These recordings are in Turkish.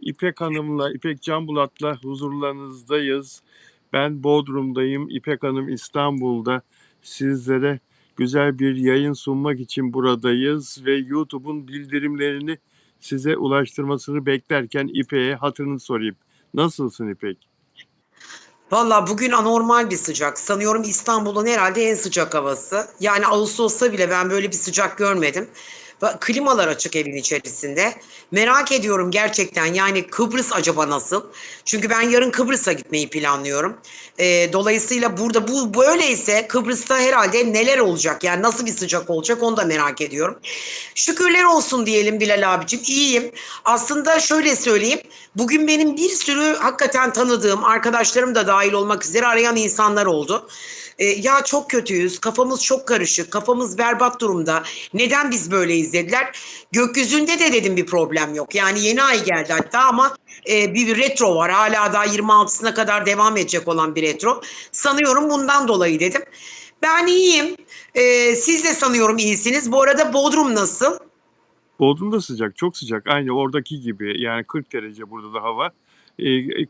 İpek Hanım'la, İpek Canbulat'la huzurlarınızdayız. Ben Bodrum'dayım. İpek Hanım İstanbul'da. Sizlere güzel bir yayın sunmak için buradayız ve YouTube'un bildirimlerini size ulaştırmasını beklerken İpek'e hatırını sorayım. Nasılsın İpek? Valla bugün anormal bir sıcak. Sanıyorum İstanbul'un herhalde en sıcak havası. Yani Ağustos'ta bile ben böyle bir sıcak görmedim. Klimalar açık evin içerisinde. Merak ediyorum gerçekten, yani Kıbrıs acaba nasıl? Çünkü ben yarın Kıbrıs'a gitmeyi planlıyorum. Dolayısıyla burada bu böyleyse Kıbrıs'ta herhalde neler olacak? Yani nasıl bir sıcak olacak, onu da merak ediyorum. Şükürler olsun diyelim Bilal abicim. İyiyim. Aslında şöyle söyleyeyim. Bugün benim bir sürü hakikaten tanıdığım arkadaşlarım da dahil olmak üzere arayan insanlar oldu. Ya çok kötüyüz, kafamız çok karışık, kafamız berbat durumda. Neden biz böyleyiz dediler. Gökyüzünde de dedim bir problem yok. Yani yeni ay geldi hatta ama bir retro var. Hala daha 26'sına kadar devam edecek olan bir retro. Sanıyorum bundan dolayı dedim. Ben iyiyim. Siz de sanıyorum iyisiniz. Bu arada Bodrum nasıl? Bodrum'da sıcak, çok sıcak. Aynı oradaki gibi. Yani 40 derece burada da hava.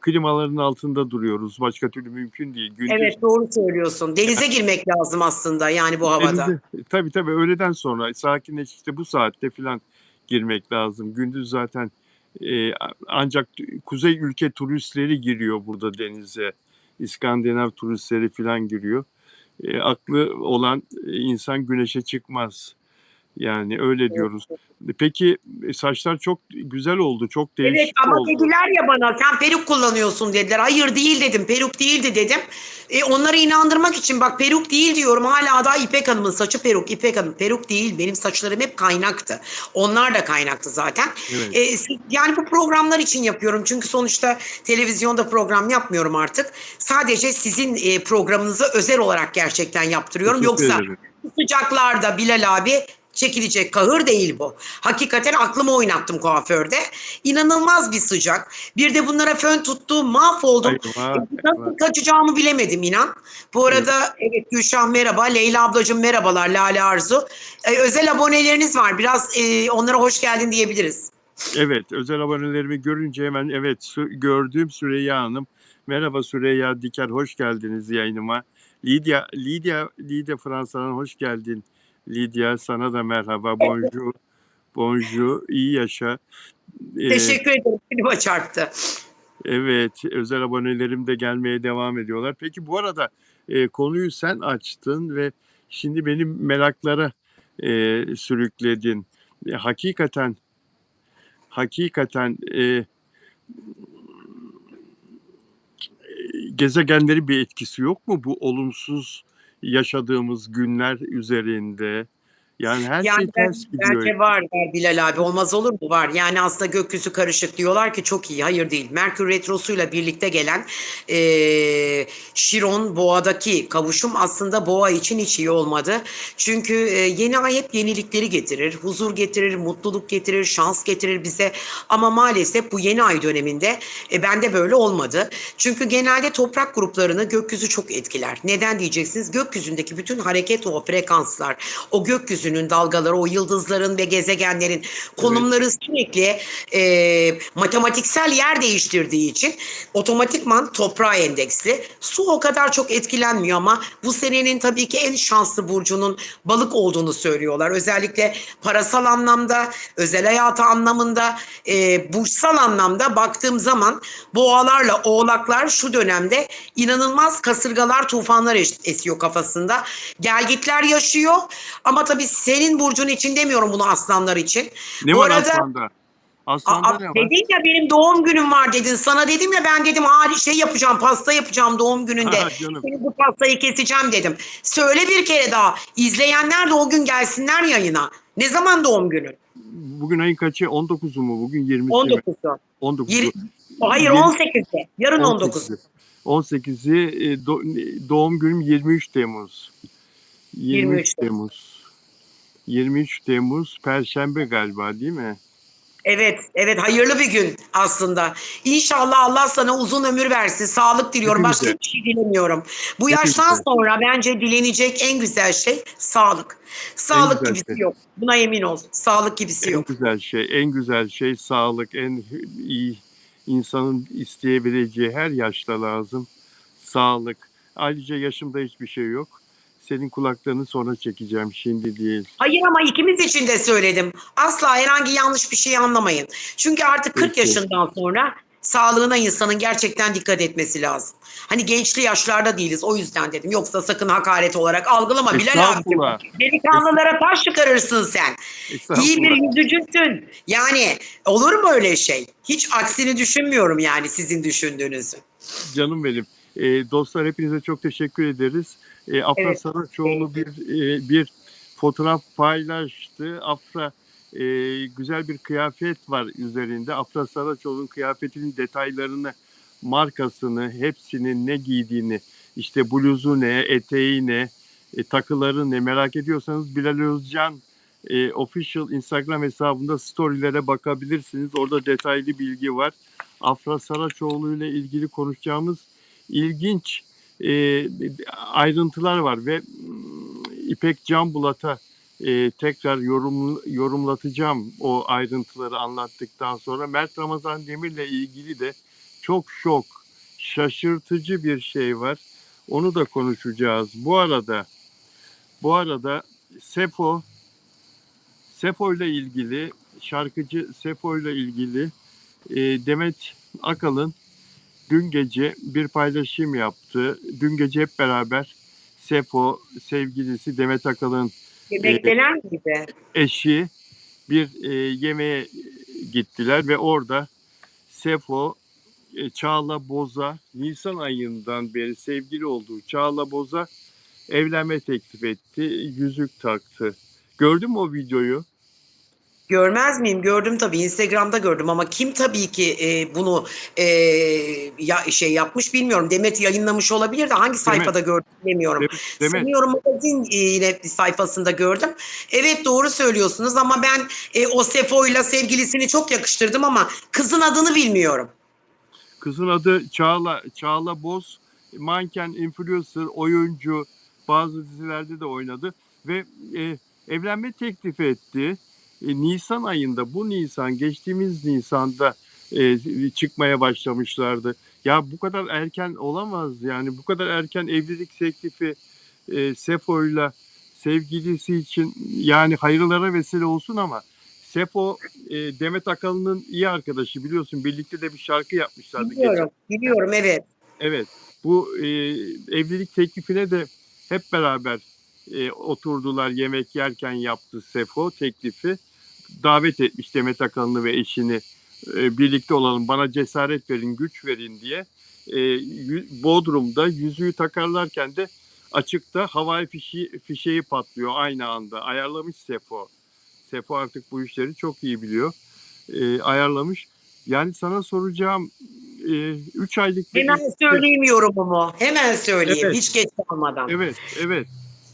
Klimaların altında duruyoruz. Başka türlü mümkün değil. Gündüz Evet, doğru söylüyorsun. Denize girmek lazım aslında yani bu havada. denize tabii öğleden sonra sakinleş işte bu saatte falan girmek lazım. Gündüz zaten ancak kuzey ülke turistleri giriyor burada denize. İskandinav turistleri falan giriyor. Aklı olan insan güneşe çıkmaz. Yani öyle diyoruz. Peki saçlar çok güzel oldu, çok Evet değişik ama oldu. dediler ya bana, sen peruk kullanıyorsun dediler. Hayır değil dedim, peruk değildi dedim. Onları inandırmak için bak, peruk değil diyorum, hala da İpek Hanım'ın saçı peruk. İpek Hanım peruk değil, benim saçlarım hep kaynaktı. Onlar da kaynaktı zaten. Evet, Yani bu programlar için yapıyorum çünkü sonuçta televizyonda program yapmıyorum artık. Sadece sizin programınızı özel olarak gerçekten yaptırıyorum. teşekkür Yoksa ederim. bu sıcaklarda Bilal abi, çekilecek kahır değil bu. Hakikaten aklımı oynattım kuaförde. İnanılmaz bir sıcak. Bir de bunlara fön tuttu, mahvoldum. Eyvah, eyvah. Nasıl kaçacağımı bilemedim inan. Bu Evet. arada evet, Gülşah merhaba, Leyla ablacığım merhabalar, Lale Arzu. Özel aboneleriniz var. Biraz onlara hoş geldin diyebiliriz. Evet, özel abonelerimi görünce hemen evet gördüğüm Süreyya Hanım. Merhaba Süreyya Diker, hoş geldiniz yayınıma. Lydia Fransa'dan hoş geldin. Lydia sana da merhaba. Bonjour, bonjour, iyi yaşa. Ee, Teşekkür ederim. Klima çarptı. evet, özel abonelerim de gelmeye devam ediyorlar. Peki bu arada konuyu sen açtın ve şimdi benim meraklara sürükledin. Hakikaten, hakikaten. Gezegenlerin bir etkisi yok mu bu olumsuz yaşadığımız günler üzerinde? Yani her Yani şey ters gidiyor. bence var Bilal abi, olmaz olur mu? Var. Yani aslında gökyüzü karışık diyorlar ki çok iyi. Hayır değil. Merkür Retrosu'yla birlikte gelen Şiron Boğa'daki kavuşum aslında Boğa için hiç iyi olmadı. Çünkü yeni ay hep yenilikleri getirir, huzur getirir, mutluluk getirir, şans getirir bize. Ama maalesef bu yeni ay döneminde bende böyle olmadı. Çünkü genelde toprak gruplarını gökyüzü çok etkiler. Neden diyeceksiniz? Gökyüzündeki bütün hareket, o frekanslar, o gökyüzünün dalgaları, o yıldızların ve gezegenlerin Evet. konumları sürekli matematiksel yer değiştirdiği için otomatikman toprağa endeksli. Su o kadar çok etkilenmiyor ama bu senenin tabii ki en şanslı burcunun balık olduğunu söylüyorlar. Özellikle parasal anlamda, özel hayatı anlamında, burçsal anlamda baktığım zaman boğalarla oğlaklar şu dönemde inanılmaz kasırgalar, tufanlar esiyor kafasında. Gelgitler yaşıyor ama tabii senin burcun için demiyorum bunu, aslanlar için. Ne Bu var arada aslanda? Aslanda ne var? dedin ya benim doğum günüm var dedin. Sana dedim ya, ben dedim şey yapacağım, pasta yapacağım doğum gününde. Ha canım. Senin bu pastayı keseceğim dedim. Söyle bir kere daha. İzleyenler de o gün gelsinler yayına. Ne zaman doğum günün? Bugün ayın kaçı? 19'u mu? Bugün 20'si mi? 19'u. 19'u. Hayır, Yir- 18'i. Yarın 19'u. 18'i. 18'i doğum günüm 23 Temmuz. 23 23'te. Temmuz. 23 Temmuz Perşembe galiba değil mi? Evet, evet, hayırlı bir gün aslında. İnşallah Allah sana uzun ömür versin, sağlık diliyorum. Başka Hepimize. hiçbir şey dilemiyorum. Bu yaştan Hepimize. sonra bence dilenecek en güzel şey sağlık. En Sağlık güzel gibisi şey. yok. Buna emin ol. Sağlık gibisi En yok. güzel şey, en güzel şey sağlık, en iyi. insanın isteyebileceği her yaşta lazım. Sağlık. Ayrıca yaşımda hiçbir şey yok. Senin kulaklarını sonra çekeceğim, şimdi değil. Hayır ama ikimiz için de söyledim. Asla herhangi yanlış bir şey anlamayın. Çünkü artık 40 Peki. yaşından sonra sağlığına insanın gerçekten dikkat etmesi lazım. Hani gençli yaşlarda değiliz, o yüzden dedim. Yoksa sakın hakaret olarak algılama Bilal abicim. Estağfurullah. Delikanlılara taş çıkarırsın sen. İyi bir Estağfurullah. yüzücüsün. Yani olur mu öyle şey? Hiç aksini düşünmüyorum yani sizin düşündüğünüzü. Canım benim. Dostlar, hepinize çok teşekkür ederiz. Afra Evet. Saraçoğlu bir fotoğraf paylaştı. Afra, güzel bir kıyafet var üzerinde. Afra Saraçoğlu'nun kıyafetinin detaylarını, markasını, hepsinin ne giydiğini, işte bluzu ne, eteği ne, takıları ne merak ediyorsanız Bilal Özcan official Instagram hesabında storylere bakabilirsiniz. Orada detaylı bilgi var. Afra Saraçoğlu ile ilgili konuşacağımız ilginç ayrıntılar var ve İpek Canbulat'a tekrar yorumlatacağım o ayrıntıları anlattıktan sonra. Mert Ramazan Demir'le ilgili de çok şaşırtıcı bir şey var. Onu da konuşacağız. Bu arada Sefo ile ilgili, şarkıcı Sefo ile ilgili Demet Akalın dün gece bir paylaşım yaptı. Dün gece hep beraber Sefo, sevgilisi Demet Akalın Yemekteler miydi? eşi bir yemeğe gittiler ve orada Sefo, Çağla Boz'a, Nisan ayından beri sevgili olduğu Çağla Boz'a evlenme teklif etti. Yüzük taktı. Gördün mü o videoyu? Görmez miyim? Gördüm tabii. Instagram'da gördüm ama kim tabii ki bunu e, şey yapmış bilmiyorum. Demet yayınlamış olabilir de hangi Demet, sayfada gördüm bilmiyorum. Demet. Sanıyorum magazin yine bir sayfasında gördüm. Evet doğru söylüyorsunuz ama ben o Sefo'yla sevgilisini çok yakıştırdım ama kızın adını bilmiyorum. Kızın adı Çağla Boz. Manken, influencer, oyuncu, bazı dizilerde de oynadı ve evlenme teklif etti. Nisan ayında, geçtiğimiz Nisan'da çıkmaya başlamışlardı. Ya bu kadar erken olamaz yani, bu kadar erken evlilik teklifi Sefo'yla sevgilisi için, yani hayırlara vesile olsun ama Sefo Demet Akalın'ın iyi arkadaşı, biliyorsun, birlikte de bir şarkı yapmışlardı geçen. Biliyorum, biliyorum evet. Evet, bu evlilik teklifine de hep beraber oturdular, yemek yerken yaptı Sefo teklifi. Davet etmiş Demet Akalın'ı ve eşini, birlikte olalım, bana cesaret verin, güç verin diye. Bodrum'da yüzüğü takarlarken de açıkta havai fişeği patlıyor aynı anda. Ayarlamış Sefo. Sefo artık bu işleri çok iyi biliyor. Ayarlamış. Yani sana soracağım, 3 aylık bir Hemen ilişki. söyleyeyim yorumumu. Hemen söyleyeyim. Evet, Hiç geç kalmadan. evet.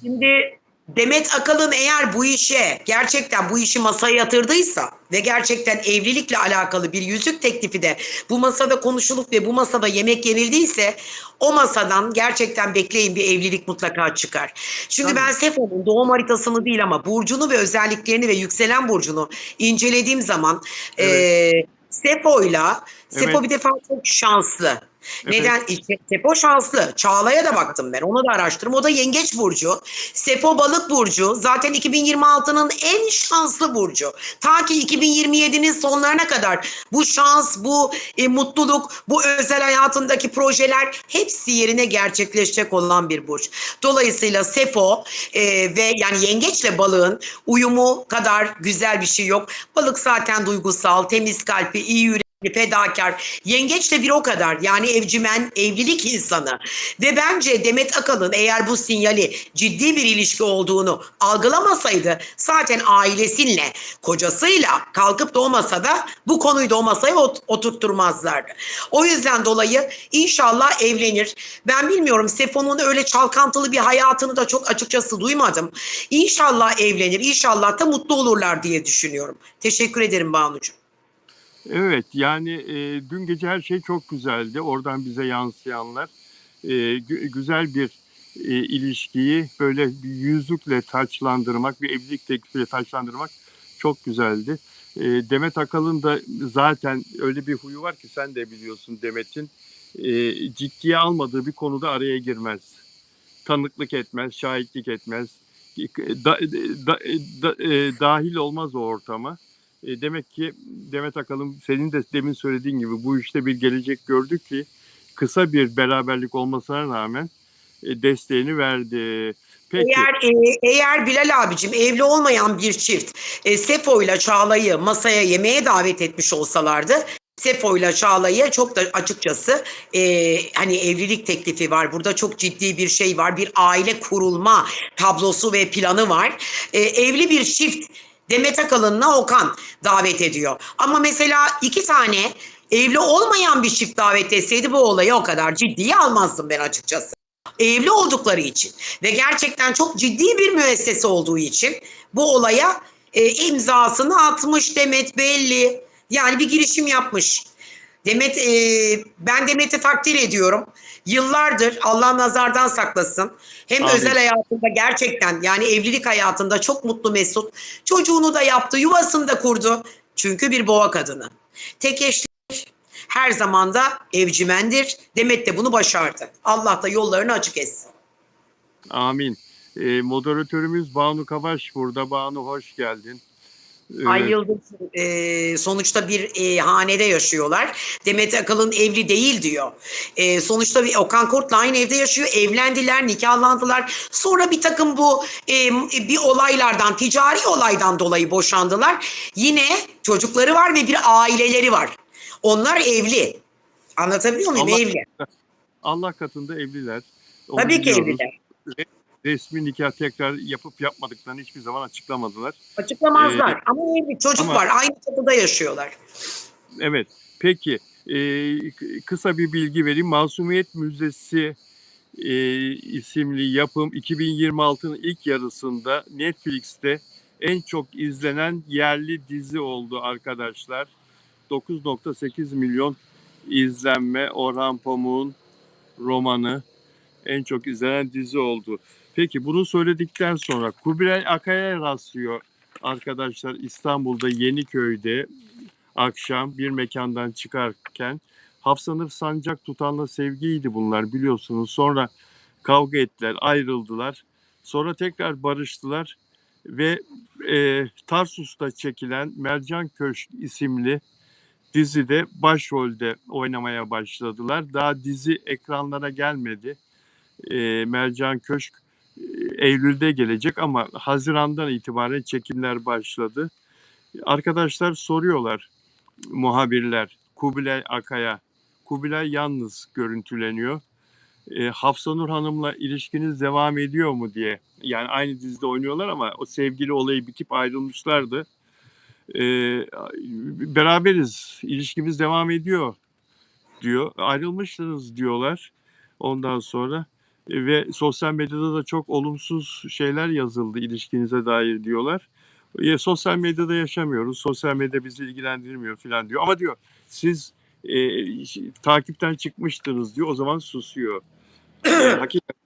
Şimdi Demet Akalın eğer bu işe gerçekten bu işi masaya yatırdıysa ve gerçekten evlilikle alakalı bir yüzük teklifi de bu masada konuşulup ve bu masada yemek yenildiyse o masadan gerçekten bekleyin bir evlilik mutlaka çıkar. Çünkü Tabii. ben Sefo'nun doğum haritasını değil ama burcunu ve özelliklerini ve yükselen burcunu incelediğim zaman Evet, Sefo evet, bir defa çok şanslı. evet. Neden? İşte Sefo şanslı. Çağla'ya da baktım ben. Onu da araştırdım. O da Yengeç burcu. Sefo Balık burcu. Zaten 2026'nın en şanslı burcu. Ta ki 2027'nin sonlarına kadar bu şans, bu mutluluk, bu özel hayatındaki projeler hepsi yerine gerçekleşecek olan bir burç. Dolayısıyla Sefo ve yani Yengeçle Balığın uyumu kadar güzel bir şey yok. Balık zaten duygusal, temiz kalpli, iyi yürekli, fedakar. Yengeç de bir o kadar. Yani evcimen, evlilik insanı. Ve bence Demet Akalın eğer bu sinyali ciddi bir ilişki olduğunu algılamasaydı zaten ailesiyle, kocasıyla kalkıp da o masada bu konuyu da o masaya oturtturmazlardı. O yüzden dolayı inşallah evlenir. Ben bilmiyorum Sefo'nun öyle çalkantılı bir hayatını da çok açıkçası duymadım. İnşallah evlenir. İnşallah da mutlu olurlar diye düşünüyorum. Teşekkür ederim Banucuğum. Evet, yani dün gece her şey çok güzeldi. Oradan bize yansıyanlar. Güzel bir ilişkiyi böyle bir yüzükle taçlandırmak, bir evlilik teklifiyle taçlandırmak çok güzeldi. Demet Akalın da zaten öyle bir huyu var ki sen de biliyorsun Demet'in. Ciddiye almadığı bir konuda araya girmez. Tanıklık etmez, şahitlik etmez. Da, da, dahil olmaz o ortama. Demek ki Demet Akalın senin de demin söylediğin gibi bu işte bir gelecek gördü ki kısa bir beraberlik olmasına rağmen desteğini verdi. Peki. Eğer Bilal abicim evli olmayan bir çift Sefo ile Çağla'yı masaya yemeğe davet etmiş olsalardı, Sefo ile Çağla'ya çok da açıkçası hani evlilik teklifi var. Burada çok ciddi bir şey var. Bir aile kurulma tablosu ve planı var. Evli bir çift Demet Akalın'la Okan davet ediyor. Ama mesela iki tane evli olmayan bir çift davet etseydi bu olayı o kadar ciddiye almazdım ben açıkçası. Evli oldukları için ve gerçekten çok ciddi bir müessese olduğu için bu olaya imzasını atmış Demet belli. Yani bir girişim yapmış. Demet, ben Demet'i takdir ediyorum. Yıllardır Allah nazardan saklasın. Hem özel Amin. hayatında gerçekten yani evlilik hayatında çok mutlu mesut. Çocuğunu da yaptı, yuvasını da kurdu. Çünkü bir boğa kadını. Tek eşli her zaman da evcimendir. Demet de bunu başardı. Allah da yollarını açık etsin. Amin. Moderatörümüz Banu Kavaş burada. Banu hoş geldin. Ay Ee, Yıldız sonuçta bir hanede yaşıyorlar. Demet Akalın evli değil diyor. Sonuçta bir Okan Kurt'la aynı evde yaşıyor. Evlendiler, nikahlandılar. Sonra bir takım bu bir olaylardan, ticari olaydan dolayı boşandılar. Yine çocukları var ve bir aileleri var. Onlar evli. Anlatabiliyor muyum? Allah Evli. Allah katında evliler. Onu Tabii ki biliyoruz. evliler. Resmi nikah tekrar yapıp yapmadıklarını hiçbir zaman açıklamadılar. Ee, Açıklamazlar. Ama evli. Çocuk ama var. Aynı çatıda yaşıyorlar. evet. Peki kısa bir bilgi vereyim. Masumiyet Müzesi isimli yapım 2026'nın ilk yarısında Netflix'te en çok izlenen yerli dizi oldu arkadaşlar. 9,8 milyon izlenme. Orhan Pamuk'un romanı en çok izlenen dizi oldu. Peki bunu söyledikten sonra Kubilay Akay'a rastlıyor arkadaşlar İstanbul'da Yeniköy'de akşam bir mekandan çıkarken. Hafsanur Sancak Tutan'la sevgiydi bunlar biliyorsunuz. Sonra kavga ettiler, ayrıldılar. Sonra tekrar barıştılar ve Tarsus'ta çekilen Mercan Köşk isimli dizide başrolde oynamaya başladılar. Daha dizi ekranlara gelmedi. Mercan Köşk Eylül'de gelecek ama Haziran'dan itibaren çekimler başladı. Arkadaşlar soruyorlar muhabirler Kubilay Akay'a. Kubilay yalnız görüntüleniyor. Hafsanur Hanım'la ilişkiniz devam ediyor mu diye. Yani aynı dizide oynuyorlar ama o sevgili olayı bitip ayrılmışlardı. E, Beraberiz, ilişkimiz devam ediyor diyor. Ayrılmışsınız diyorlar ondan sonra. Ve sosyal medyada da çok olumsuz şeyler yazıldı ilişkinize dair diyorlar. Sosyal medyada yaşamıyoruz. Sosyal medya bizi ilgilendirmiyor falan diyor. Ama diyor siz takipten çıkmıştınız diyor. O zaman susuyor. Hakikaten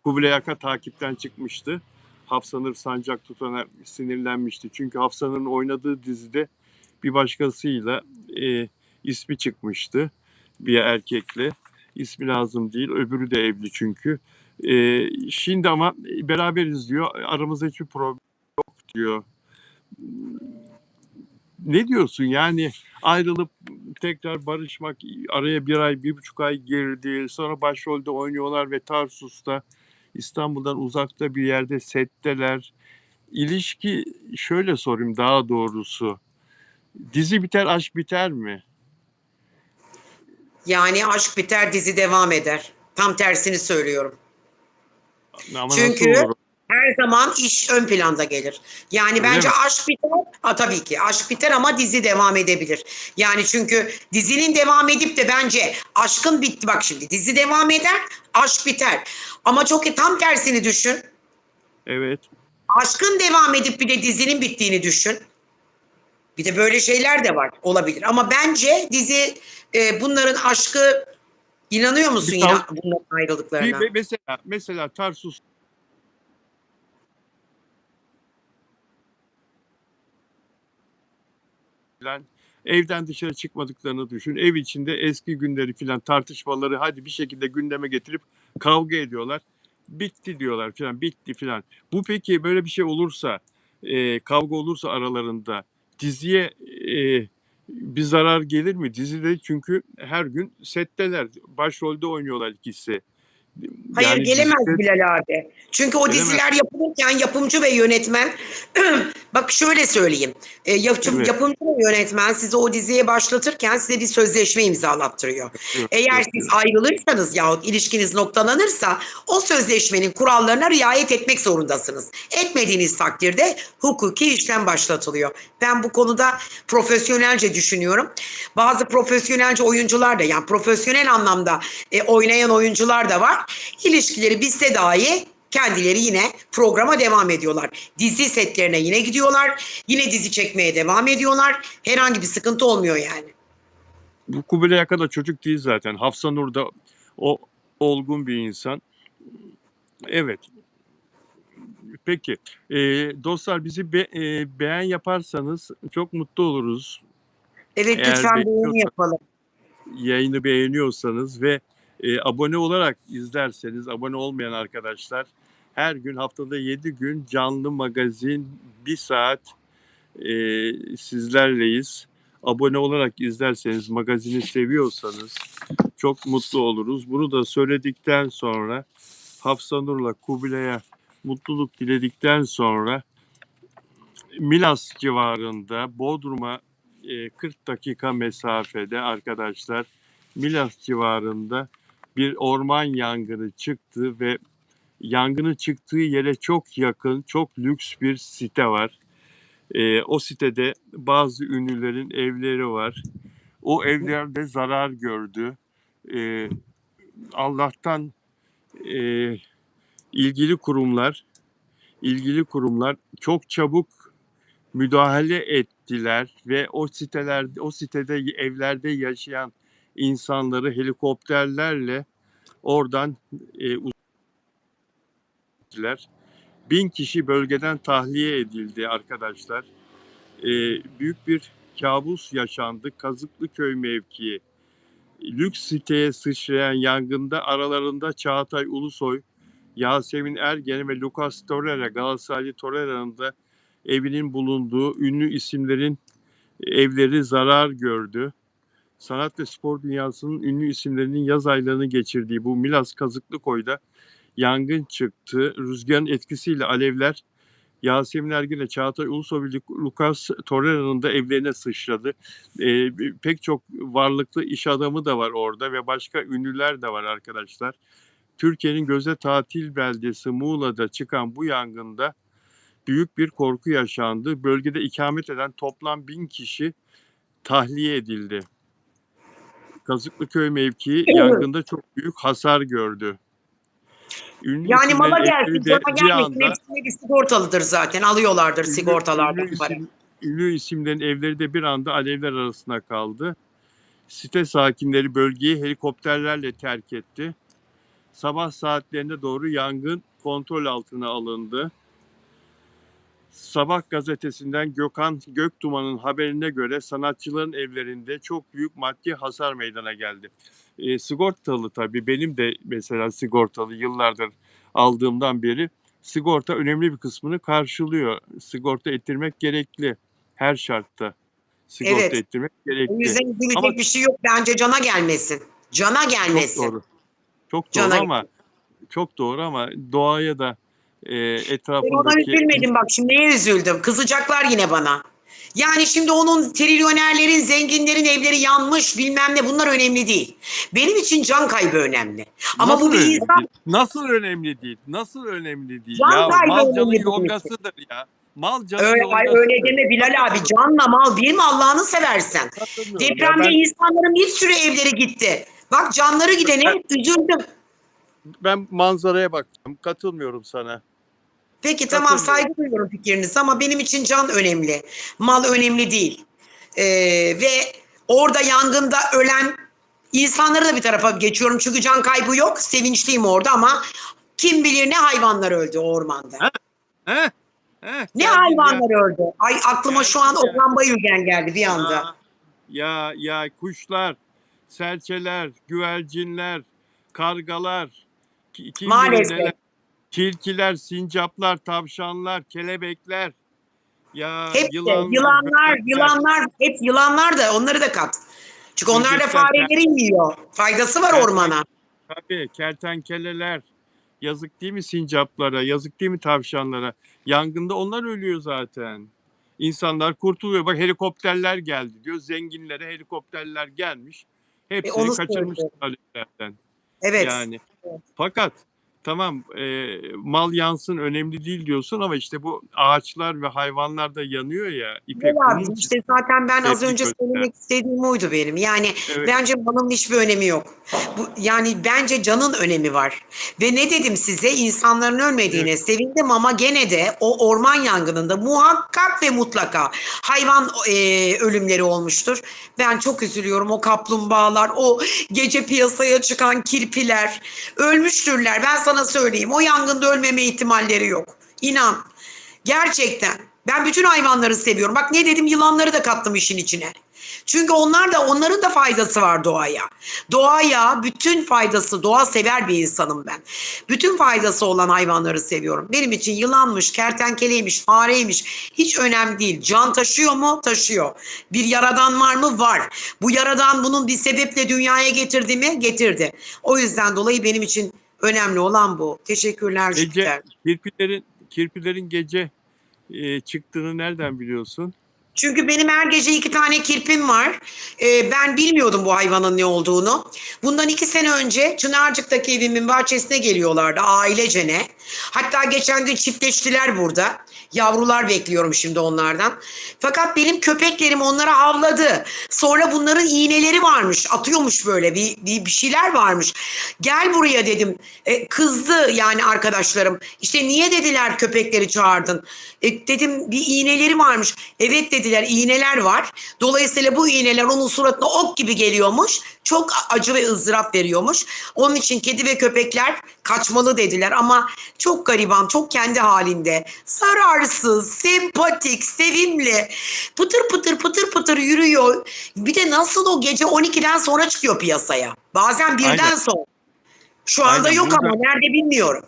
Kubilay Aka takipten çıkmıştı. Hafsanur Sancak Tutan'a sinirlenmişti. Çünkü Hafsanur'un oynadığı dizide bir başkasıyla ismi çıkmıştı. Bir erkekle. İsmi lazım değil. Öbürü de evli çünkü. Şimdi ama beraberiz diyor. Aramızda hiçbir problem yok diyor. Ne diyorsun yani ayrılıp tekrar barışmak araya bir ay, 1,5 ay girdi. Sonra başrolde oynuyorlar ve Tarsus'ta İstanbul'dan uzakta bir yerde setteler. İlişki şöyle sorayım daha doğrusu. Dizi biter, aşk biter mi? Yani aşk biter, dizi devam eder. Tam tersini söylüyorum. Ama nasıl Çünkü olur? her zaman iş ön planda gelir. Yani Öyle bence mi? aşk biter. Ha, tabii ki aşk biter ama dizi devam edebilir. Yani çünkü dizinin devam edip de bence aşkın bitti. Bak şimdi dizi devam eder, aşk biter. Ama çok tam tersini düşün. Evet. Aşkın devam edip bir de dizinin bittiğini düşün. Bir de böyle şeyler de var olabilir. Ama bence dizi bunların aşkı inanıyor Bir, musun yine tav- bunların ayrılıklarına? mesela Tarsus falan. Evden dışarı çıkmadıklarını düşün. Ev içinde eski günleri falan tartışmaları hadi bir şekilde gündeme getirip kavga ediyorlar. Bitti diyorlar falan, bitti falan. Bu peki böyle bir şey olursa, kavga olursa aralarında diziye bir zarar gelir mi? Dizide çünkü her gün setteler, başrolde oynuyorlar ikisi. Hayır, Yani gelemez dizide Bilal abi. Çünkü o gelemez. diziler yapılırken yapımcı ve yönetmen bak şöyle söyleyeyim. Evet, Yapımcı ve yönetmen sizi o diziye başlatırken size bir sözleşme imzalattırıyor. yapıyor, Eğer siz yapıyor. ayrılırsanız yahut ilişkiniz noktalanırsa o sözleşmenin kurallarına riayet etmek zorundasınız. Etmediğiniz takdirde hukuki işlem başlatılıyor. Ben bu konuda profesyonelce düşünüyorum. Bazı profesyonelce oyuncular da, yani profesyonel anlamda oynayan oyuncular da var. İlişkileri bitse dahi kendileri yine programa devam ediyorlar. Dizi setlerine yine gidiyorlar. Yine dizi çekmeye devam ediyorlar. Herhangi bir sıkıntı olmuyor yani. Bu Kubilay Aka da çocuk değil zaten. Hafsa Nur da o olgun bir insan. Evet. Peki. Dostlar bizi beğen yaparsanız çok mutlu oluruz. Evet, Eğer lütfen beğeni yapalım. yayını beğeniyorsanız ve abone olarak izlerseniz, abone olmayan arkadaşlar her gün haftada 7 gün canlı magazin bir saat sizlerleyiz. Abone olarak izlerseniz, magazini seviyorsanız çok mutlu oluruz. Bunu da söyledikten sonra Hafsa Nur'la Kubilay'a mutluluk diledikten sonra Milas civarında Bodrum'a 40 dakika mesafede arkadaşlar Milas civarında bir orman yangını çıktı ve yangının çıktığı yere çok yakın, çok lüks bir site var. O sitede bazı ünlülerin evleri var. O evler de zarar gördü. E, Allah'tan e, ilgili kurumlar ilgili kurumlar çok çabuk müdahale ettiler ve o sitede evlerde yaşayan insanları helikopterlerle oradan uzattılar. 1.000 kişi bölgeden tahliye edildi arkadaşlar. E, Büyük bir kabus yaşandı. Kazıklıköy mevkii. Lüks siteye sıçrayan yangında aralarında Çağatay Ulusoy, Yasemin Ergen ve Lucas Torreira, Galatasaraylı Torreira'nın da evinin bulunduğu ünlü isimlerin evleri zarar gördü. Sanat ve spor dünyasının ünlü isimlerinin yaz aylarını geçirdiği bu Milas Kazıklıkoy'da yangın çıktı. Rüzgarın etkisiyle alevler Yasemin Ergin ile Çağatay Ulusoy ve Lucas Torreira'nın da evlerine sıçradı. Pek çok varlıklı iş adamı da var orada ve başka ünlüler de var arkadaşlar. Türkiye'nin gözde tatil beldesi Muğla'da çıkan bu yangında büyük bir korku yaşandı. Bölgede ikamet eden toplam 1.000 kişi tahliye edildi. Kazıklıköy mevkii yangında çok büyük hasar gördü. Ünlü Yani isimlerin mala evleri gelsin, de cana bir gelmesin. anda Hepsine bir sigortalıdır zaten. Alıyorlardır ünlü, sigortalardan ünlü para. isim ünlü isimlerin evleri de bir anda alevler arasında kaldı. Site sakinleri bölgeyi helikopterlerle terk etti. Sabah saatlerine doğru yangın kontrol altına alındı. Sabah gazetesinden Gökhan Göktuman'ın haberine göre sanatçıların evlerinde çok büyük maddi hasar meydana geldi. Sigortalı tabii, benim de mesela sigortalı yıllardır aldığımdan beri sigorta önemli bir kısmını karşılıyor. Sigorta ettirmek gerekli her şartta. Sigorta Evet. ettirmek O gerekli. yüzden Ama üzülecek bir şey yok. Bence cana gelmesin. Cana çok gelmesin. doğru. Çok doğru Cana ama gelmesin. doğaya da Ben ona etrafındaki üzülmedim, bak şimdi neye üzüldüm. Kızacaklar yine bana. Yani şimdi onun trilyonerlerin, zenginlerin evleri yanmış bilmem ne, bunlar önemli değil. Benim için can kaybı önemli. Ama bu nasıl bir önemli insan, değil? Nasıl önemli değil? Nasıl önemli değil? can Ya kaybı mal canın önemli benim için. yongasıdır ya. Mal canın Öyle, ay öyle yongasıdır. deme Bilal abi, Katılmıyorum. canla mal bir mi, Allah'ını seversen. Katılmıyorum ya. Depremde insanların bir sürü evleri gitti. Bak canları Ben, gidene üzüldüm. ben manzaraya bakacağım. Katılmıyorum sana. Peki tamam, Katılmıyorum. saygı duyuyorum fikrinize ama benim için can önemli. Mal önemli değil. Ve orada yangında ölen insanları da bir tarafa geçiyorum. Çünkü can kaybı yok. Sevinçliyim orada ama kim bilir ne hayvanlar öldü o ormanda. He? He? Ne geldin ya. hayvanlar öldü. Ay aklıma şu an Geldin ya. Okan Bayülgen geldi bir anda. Ya ya kuşlar, serçeler, güvercinler, kargalar, kim bilir neler, Maalesef. tilkiler, sincaplar, tavşanlar, kelebekler, ya Hepsi. yılanlar, Yılanlar, böcekler, yılanlar, hep yılanlar da onları da kat. Çünkü onlar da böcekler, fareleri yiyor. Faydası var kerten, ormana. tabii, kertenkeleler. Yazık değil mi sincaplara? Yazık değil mi tavşanlara? Yangında onlar ölüyor zaten. İnsanlar kurtuluyor. Bak helikopterler geldi diyor. Zenginlere helikopterler gelmiş. Hepsini Onu kaçırmışlar söylüyorum. evlerden. Evet. Yani fakat tamam, mal yansın önemli değil diyorsun ama işte bu ağaçlar ve hayvanlar da yanıyor ya Ne İpek, bunun lazım? için İşte zaten ben az sevgi önce göster. söylemek istediğim oydu benim. Yani Evet, bence malın hiçbir önemi yok. Yani bence canın önemi var. Ve ne dedim size? İnsanların evet, ölmediğine sevindim ama gene de o orman yangınında muhakkak ve mutlaka hayvan ölümleri olmuştur. Ben çok üzülüyorum. O kaplumbağalar, o gece piyasaya çıkan kirpiler ölmüştürler. Ben sana söyleyeyim. O yangında ölmeme ihtimalleri yok. İnan. Gerçekten. Ben bütün hayvanları seviyorum. Bak ne dedim, yılanları da kattım işin içine. Çünkü onların da faydası var doğaya. Doğaya bütün faydası, doğa sever bir insanım ben. Bütün faydası olan hayvanları seviyorum. Benim için yılanmış, kertenkeleymiş, fareymiş hiç önemli değil. Can taşıyor mu? Taşıyor. Bir yaradan var mı? Var. Bu yaradan bunun bir sebeple dünyaya getirdi mi? Getirdi. O yüzden dolayı benim için önemli olan bu. Teşekkürler gece Jüpiter. kirpilerin gece çıktığını nereden biliyorsun? Çünkü benim her gece 2 tane kirpim var. Ben bilmiyordum bu hayvanın ne olduğunu. Bundan 2 sene önce Çınarcık'taki evimin bahçesine geliyorlardı ailecene. Hatta geçen gün çiftleştiler burada. Yavrular bekliyorum şimdi onlardan. Fakat benim köpeklerim onlara havladı. Sonra bunların iğneleri varmış. Atıyormuş böyle bir şeyler varmış. Gel buraya dedim. Kızdı yani arkadaşlarım. İşte niye dediler köpekleri çağırdın? Dedim bir iğneleri varmış. Evet dediler, iğneler var. Dolayısıyla bu iğneler onun suratına ok gibi geliyormuş. Çok acı ve ızdırap veriyormuş. Onun için kedi ve köpekler kaçmalı dediler ama çok gariban, çok kendi halinde. Zararsız, sempatik, sevimli. Pıtır pıtır pıtır pıtır yürüyor. Bir de nasıl o gece 12'den sonra çıkıyor piyasaya. Bazen Aynen, birden sonra. Şu anda aynen. yok ama nerede bilmiyorum.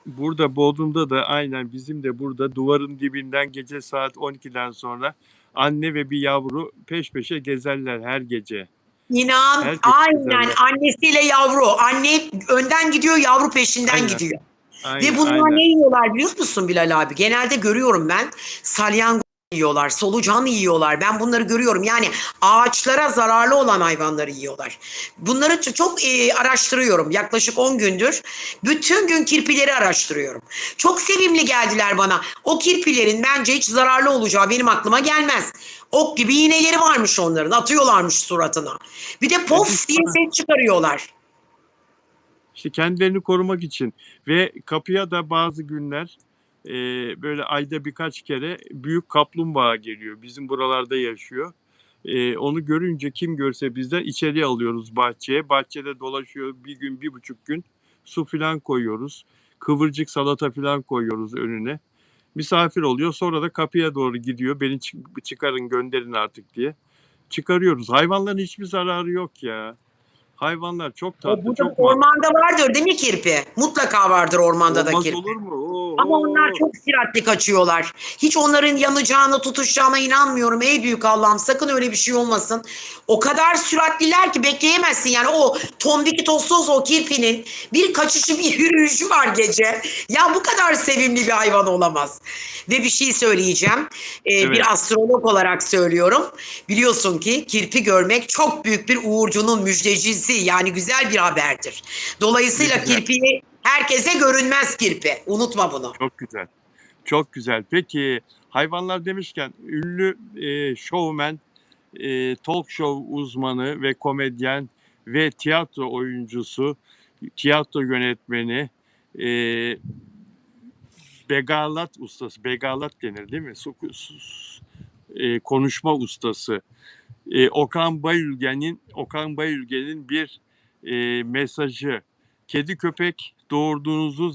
Burada Bodrum'da da aynen bizim de burada duvarın dibinden gece saat 12'den sonra anne ve bir yavru peş peşe gezerler her gece. İnan Her gece aynen gezerler. annesiyle yavru. Anne önden gidiyor, yavru peşinden Aynen, gidiyor. Ve aynen, bunlar aynen. ne yiyorlar biliyor musun Bilal abi? Genelde görüyorum ben. Salyangoz yiyorlar, solucan yiyorlar. Ben bunları görüyorum. Yani ağaçlara zararlı olan hayvanları yiyorlar. Bunları çok araştırıyorum. Yaklaşık 10 gündür. Bütün gün kirpileri araştırıyorum. Çok sevimli geldiler bana. O kirpilerin bence hiç zararlı olacağı benim aklıma gelmez. Ok gibi iğneleri varmış onların. Atıyorlarmış suratına. Bir de pof diye Düşman ses çıkarıyorlar. işte kendilerini korumak için ve kapıya da bazı günler e, böyle ayda birkaç kere büyük kaplumbağa geliyor. Bizim buralarda yaşıyor. Onu görünce kim görse bizden içeriye alıyoruz bahçeye. Bahçede dolaşıyor bir gün, 1,5 gün. Su filan koyuyoruz. Kıvırcık salata filan koyuyoruz önüne. Misafir oluyor. Sonra da kapıya doğru gidiyor. Beni çıkarın gönderin artık diye. Çıkarıyoruz. Hayvanların hiçbir zararı yok ya. Hayvanlar çok tatlı, Burada çok masum. ormanda vardır değil mi kirpi? Mutlaka vardır ormanda da Olmaz kirpi. olur mu? Ama onlar Oho. çok süratli kaçıyorlar. Hiç onların yanacağına, tutuşacağına inanmıyorum. Ey büyük Allah'ım sakın öyle bir şey olmasın. O kadar süratliler ki bekleyemezsin. Yani o tombiki tostos o kirpinin bir kaçışı bir yürüyüşü var gece. Ya bu kadar sevimli bir hayvan olamaz. Ve bir şey söyleyeceğim. Evet. Bir astrolog olarak söylüyorum. Biliyorsun ki kirpi görmek çok büyük bir uğurcunun müjdecisi. Yani güzel bir haberdir. Ne Dolayısıyla güzel. kirpiyi herkese görünmez kirpi. Unutma bunu. Çok güzel. Çok güzel. Peki hayvanlar demişken ünlü şovmen, talk show uzmanı ve komedyen ve tiyatro oyuncusu, tiyatro yönetmeni, e, begalat ustası, begalat denir değil mi? Konuşma ustası. Okan Bayülgen'in bir mesajı. Kedi köpek doğurduğunuzu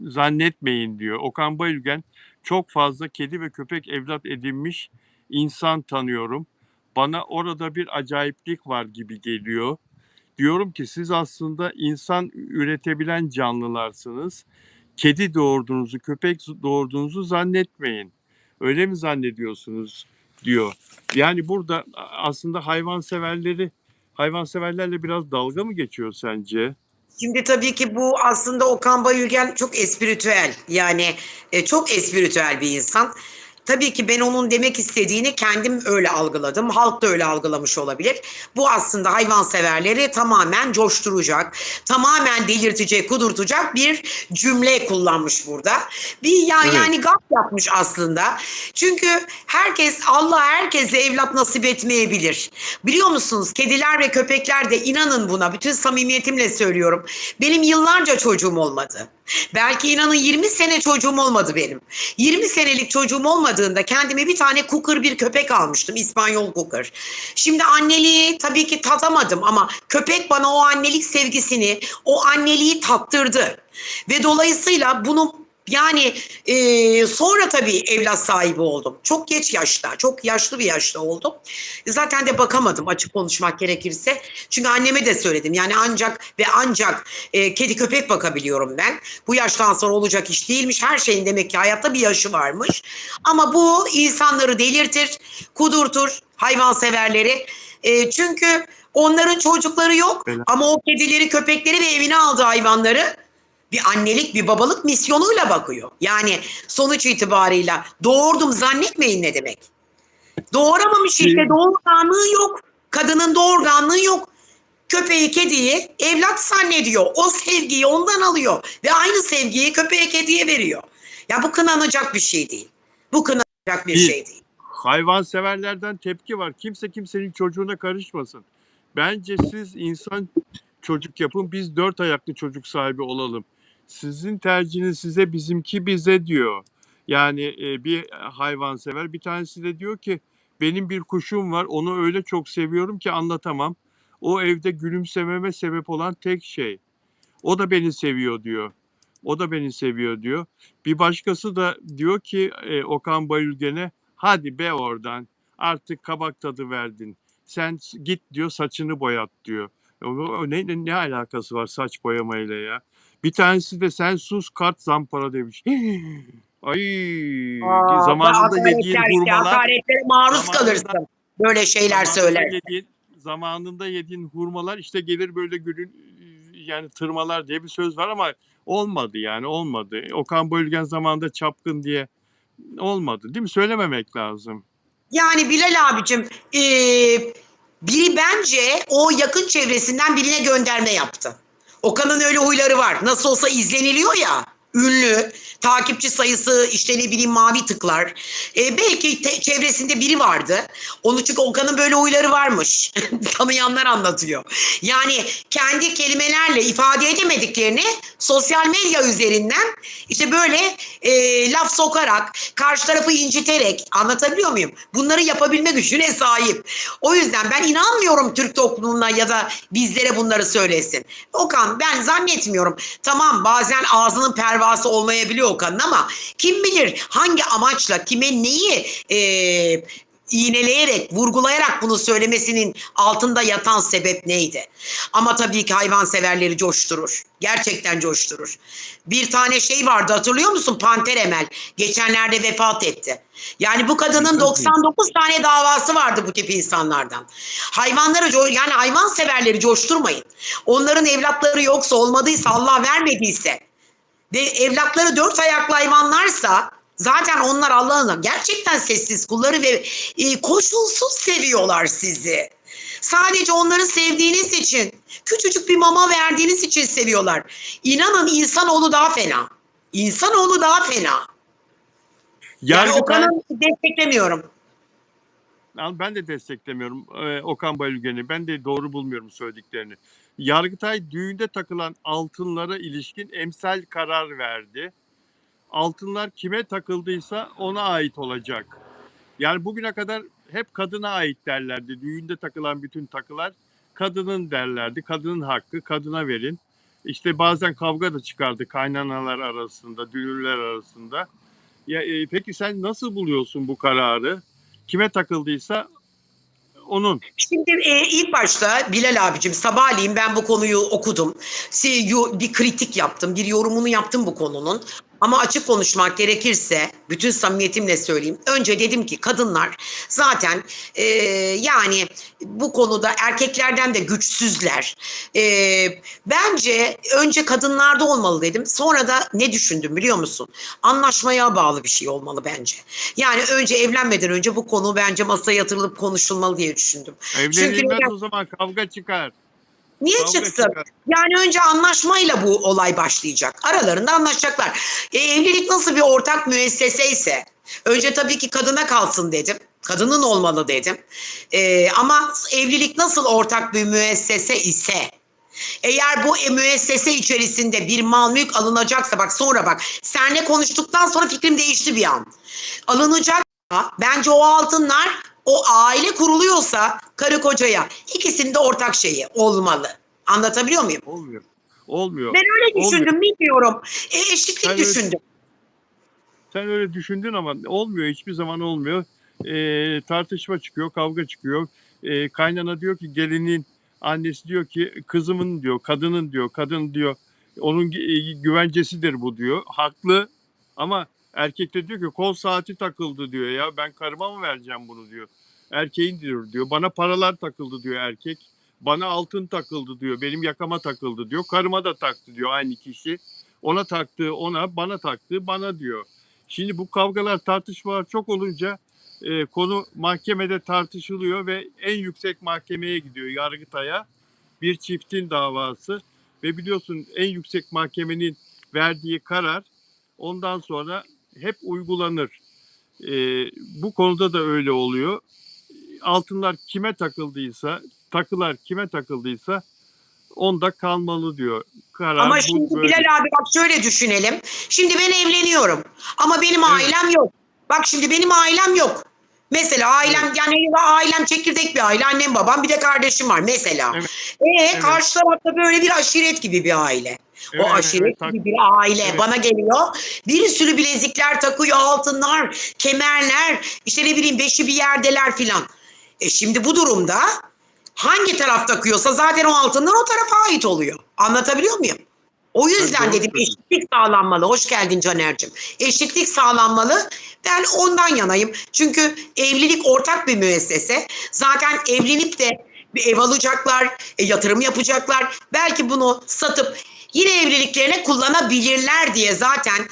zannetmeyin diyor. Okan Bayülgen, çok fazla kedi ve köpek evlat edinmiş insan tanıyorum. Bana orada bir acayiplik var gibi geliyor. Diyorum ki siz aslında insan üretebilen canlılarsınız. Kedi doğurduğunuzu, köpek doğurduğunuzu zannetmeyin. Öyle mi zannediyorsunuz diyor. Yani burada aslında hayvanseverlerle biraz dalga mı geçiyor sence? Şimdi tabii ki bu aslında Okan Bayülgen çok espritüel. Yani çok espritüel bir insan. Tabii ki ben onun demek istediğini kendim öyle algıladım. Halk da öyle algılamış olabilir. Bu aslında hayvanseverleri tamamen coşturacak, tamamen delirtecek, kudurtacak bir cümle kullanmış burada. Bir Evet. yani gaf yapmış aslında. Çünkü Allah herkese evlat nasip etmeyebilir. Biliyor musunuz? Kediler ve köpekler de inanın buna. Bütün samimiyetimle söylüyorum. Benim yıllarca çocuğum olmadı. Belki inanın 20 sene çocuğum olmadı benim. 20 senelik çocuğum olmadığında kendime bir tane cooker bir köpek almıştım. İspanyol cooker. Şimdi anneliği tabii ki tatamadım ama köpek bana o annelik sevgisini, o anneliği tattırdı. Ve dolayısıyla bunu yani sonra tabii evlat sahibi oldum. Çok geç yaşta, çok yaşlı bir yaşta oldum. Zaten de bakamadım açık konuşmak gerekirse. Çünkü anneme de söyledim. Yani ancak kedi köpek bakabiliyorum ben. Bu yaştan sonra olacak iş değilmiş. Her şeyin demek ki hayatta bir yaşı varmış. Ama bu insanları delirtir, kudurtur hayvanseverleri. Çünkü onların çocukları yok ama o kedileri, köpekleri ve evine aldığı hayvanları bir annelik, bir babalık misyonuyla bakıyor. Yani sonuç itibarıyla doğurdum zannetmeyin ne demek. Doğuramamış işte, Ki doğurganlığı yok. Kadının doğurganlığı yok. Köpeği, kediyi evlat zannediyor. O sevgiyi ondan alıyor ve aynı sevgiyi köpeğe, kediye veriyor. Ya bu kınanacak bir şey değil. Bu kınanacak bir değil. şey değil. Hayvanseverlerden tepki var. Kimse kimsenin çocuğuna karışmasın. Bence siz insan çocuk yapın, biz dört ayaklı çocuk sahibi olalım. Sizin tercihiniz size, bizimki bize diyor. Yani bir hayvansever, bir tanesi de diyor ki benim bir kuşum var, onu öyle çok seviyorum ki anlatamam. O evde gülümsememe sebep olan tek şey. O da beni seviyor diyor. O da beni seviyor diyor. Bir başkası da diyor ki Okan Bayülgen'e, hadi be oradan, artık kabak tadı verdin. Sen git diyor, saçını boyat diyor. Ne alakası var saç boyamayla ya? Bir tanesi de sen sus, kart zampara demiş. Ay, zamanında yediğin Hakaretler işte, hurmalar, hakaretlere maruz zamanında kalırsın. Böyle şeyler zamanında söyler. yediğin zamanında yediğin hurmalar işte gelir böyle gülün, yani tırmalar diye bir söz var ama olmadı, yani olmadı. Okan Bayülgen zamanında çapkın diye olmadı, değil mi? Söylememek lazım. Yani Bilal abicim, biri bence o yakın çevresinden birine gönderme yaptı. Okan'ın öyle huyları var. Nasıl olsa izleniliyor ya. Ünlü, takipçi sayısı işte ne bileyim mavi tıklar. Belki çevresinde biri vardı. Onu çünkü Okan'ın böyle huyları varmış. Tanıyanlar anlatıyor. Yani kendi kelimelerle ifade edemediklerini sosyal medya üzerinden işte böyle laf sokarak, karşı tarafı inciterek, anlatabiliyor muyum? Bunları yapabilme gücüne sahip. O yüzden ben inanmıyorum Türk toplumuna ya da bizlere bunları söylesin. Okan, ben zannetmiyorum. Tamam, bazen ağzının pervası olmayabiliyor Okan'ın ama kim bilir hangi amaçla kime neyi iğneleyerek, vurgulayarak bunu söylemesinin altında yatan sebep neydi? Ama tabii ki hayvanseverleri coşturur. Gerçekten coşturur. Bir tane şey vardı, hatırlıyor musun? Panter Emel. Geçenlerde vefat etti. Yani bu kadının Bilmez miyim? 99 tane davası vardı bu tip insanlardan. Yani hayvanseverleri coşturmayın. Onların evlatları yoksa, olmadıysa, Allah vermediyse ve evlatları dört ayaklı hayvanlarsa zaten onlar Allah'ın gerçekten sessiz kulları ve koşulsuz seviyorlar sizi. Sadece onları sevdiğiniz için, küçücük bir mama verdiğiniz için seviyorlar. İnanın insanoğlu daha fena. İnsanoğlu daha fena. Yani Yargıtay, Okan'ı desteklemiyorum. ben de desteklemiyorum Okan Bayülgen'i. Ben de doğru bulmuyorum söylediklerini. Yargıtay düğünde takılan altınlara ilişkin emsal karar verdi. Altınlar kime takıldıysa ona ait olacak. Yani bugüne kadar hep kadına ait derlerdi. Düğünde takılan bütün takılar kadının derlerdi. Kadının hakkı, kadına verin. İşte bazen kavga da çıkardı kaynanalar arasında, dünürler arasında. Ya, peki sen nasıl buluyorsun bu kararı? Kime takıldıysa onun. Şimdi ilk başta Bilal abicim sabahleyin ben bu konuyu okudum. Bir kritik yaptım, bir yorumunu yaptım bu konunun. Ama açık konuşmak gerekirse, bütün samimiyetimle söyleyeyim. Önce dedim ki kadınlar zaten e, yani bu konuda erkeklerden de güçsüzler. E, Bence önce kadınlarda olmalı dedim. Sonra da ne düşündüm biliyor musun? Anlaşmaya bağlı bir şey olmalı bence. Yani önce evlenmeden önce bu konu bence masaya yatırılıp konuşulmalı diye düşündüm. Çünkü Evlenilmez o zaman, kavga çıkar. niye Kavga çıksın? çıkar. Yani önce anlaşmayla bu olay başlayacak. Aralarında anlaşacaklar. Evlilik nasıl bir ortak müessese ise önce tabii ki kadına kalsın dedim. Kadının olmalı dedim. Ama evlilik nasıl ortak bir müessese ise eğer bu müessese içerisinde bir mal mülk alınacaksa bak sonra bak seninle konuştuktan sonra fikrim değişti bir an. Alınacak bence o altınlar o aile kuruluyorsa karı kocaya ikisinin de ortak şeyi olmalı. Anlatabiliyor muyum? Olmuyor. Olmuyor. Ben öyle Olmuyor. düşündüm bilmiyorum. Eşitlik Sen öyle, düşündüm. sen öyle düşündün ama olmuyor. Hiçbir zaman olmuyor. Tartışma çıkıyor, kavga çıkıyor. Kaynana diyor ki gelinin annesi diyor ki kızımın diyor, kadının diyor, kadın diyor onun güvencesidir bu diyor. Haklı ama erkek de diyor ki kol saati takıldı diyor ya ben karıma mı vereceğim bunu diyor. Erkeğin diyor. Bana paralar takıldı diyor erkek. Bana altın takıldı diyor. Benim yakama takıldı diyor. Karıma da taktı diyor aynı kişi. Ona taktığı ona, bana taktığı bana diyor. Şimdi bu kavgalar, tartışmalar çok olunca konu mahkemede tartışılıyor ve en yüksek mahkemeye gidiyor, Yargıtay'a. Bir çiftin davası ve biliyorsun en yüksek mahkemenin verdiği karar ondan sonra hep uygulanır. E, Bu konuda da öyle oluyor. Altınlar kime takıldıysa, takılar kime takıldıysa onda kalmalı diyor. Karar Ama bu şimdi böyle. Bilal abi bak şöyle düşünelim. Şimdi ben evleniyorum ama benim Evet, ailem yok. Bak şimdi benim ailem yok. Mesela ailem evet, yani ailem çekirdek bir aile. Annem babam bir de kardeşim var mesela. evet, evet, Karşı tarafta böyle bir aşiret gibi bir aile. O evet, evet, aşiret gibi bir aile evet. bana geliyor. Bir sürü bilezikler takıyor, altınlar, kemerler, işte ne bileyim beşi bir yerdeler filan. Şimdi bu durumda hangi taraf takıyorsa zaten o altınlar o tarafa ait oluyor. Anlatabiliyor muyum? O Tabii yüzden doğru dedim söylüyorsun. eşitlik sağlanmalı. Hoş geldin Caner'cim. Eşitlik sağlanmalı. Ben ondan yanayım. Çünkü evlilik ortak bir müessese. Zaten evlenip de bir ev alacaklar, yatırım yapacaklar. Belki bunu satıp yine evliliklerine kullanabilirler diye zaten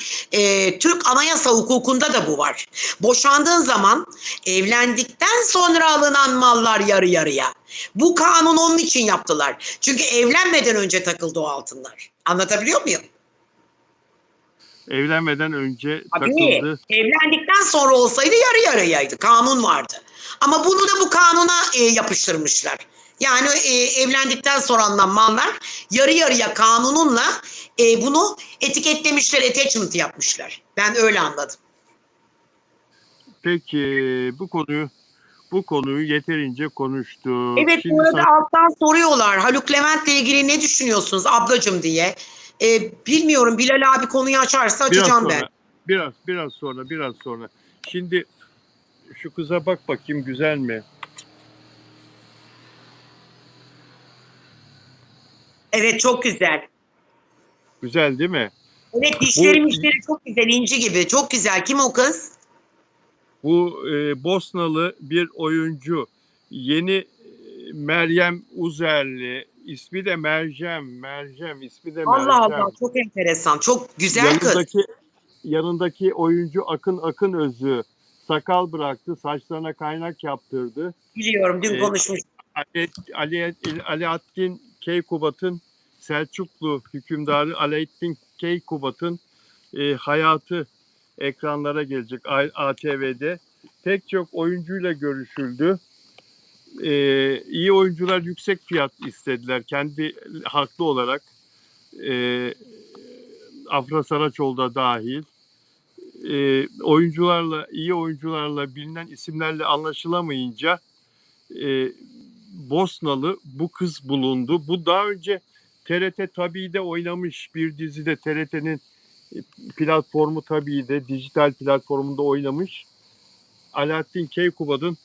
Türk Anayasa hukukunda da bu var. Boşandığın zaman evlendikten sonra alınan mallar yarı yarıya. Bu kanun onun için yaptılar. Çünkü evlenmeden önce takıldı o altınlar. Anlatabiliyor muyum? Evlenmeden önce Tabii. takıldı. Evlendikten sonra olsaydı yarı yarıyaydı. Kanun vardı. Ama bunu da bu kanuna yapıştırmışlar. Yani evlendikten sonra alınan mallar yarı yarıya kanununla bunu etiketlemişler, attachment yapmışlar. Ben öyle anladım. Peki bu konuyu yeterince konuştuk. Evet bu Şimdi arada sana alttan soruyorlar Haluk Levent'le ilgili ne düşünüyorsunuz ablacığım diye. Bilmiyorum Bilal abi konuyu açarsa biraz açacağım ben. sonra, biraz sonra. Şimdi şu kıza bak bakayım güzel mi? Evet çok güzel. Güzel değil mi? Evet Bu dişleri çok güzel inci gibi çok güzel. Kim o kız? bu Bosnalı bir oyuncu. Yeni Meryem Uzerli. İsmi de Mercem. İsmi de Allah Allah Mercem. çok enteresan çok güzel kız. Yanındaki oyuncu Akın Özü sakal bıraktı, saçlarına kaynak yaptırdı. Biliyorum dün Ee, konuşmuş. Alaaddin Keykubat'ın Selçuklu hükümdarı Alaaddin Keykubat'ın hayatı ekranlara gelecek ATV'de. Pek çok oyuncuyla görüşüldü. İyi oyuncular yüksek fiyat istediler kendi haklı olarak. Afra Saraçoğlu da dahil. İyi oyuncularla, bilinen isimlerle anlaşılamayınca Bosnalı bu kız bulundu. Bu daha önce TRT Tabii'de oynamış bir dizide, TRT'nin platformu Tabii'de, dijital platformunda oynamış. Alaaddin Keykubat'ın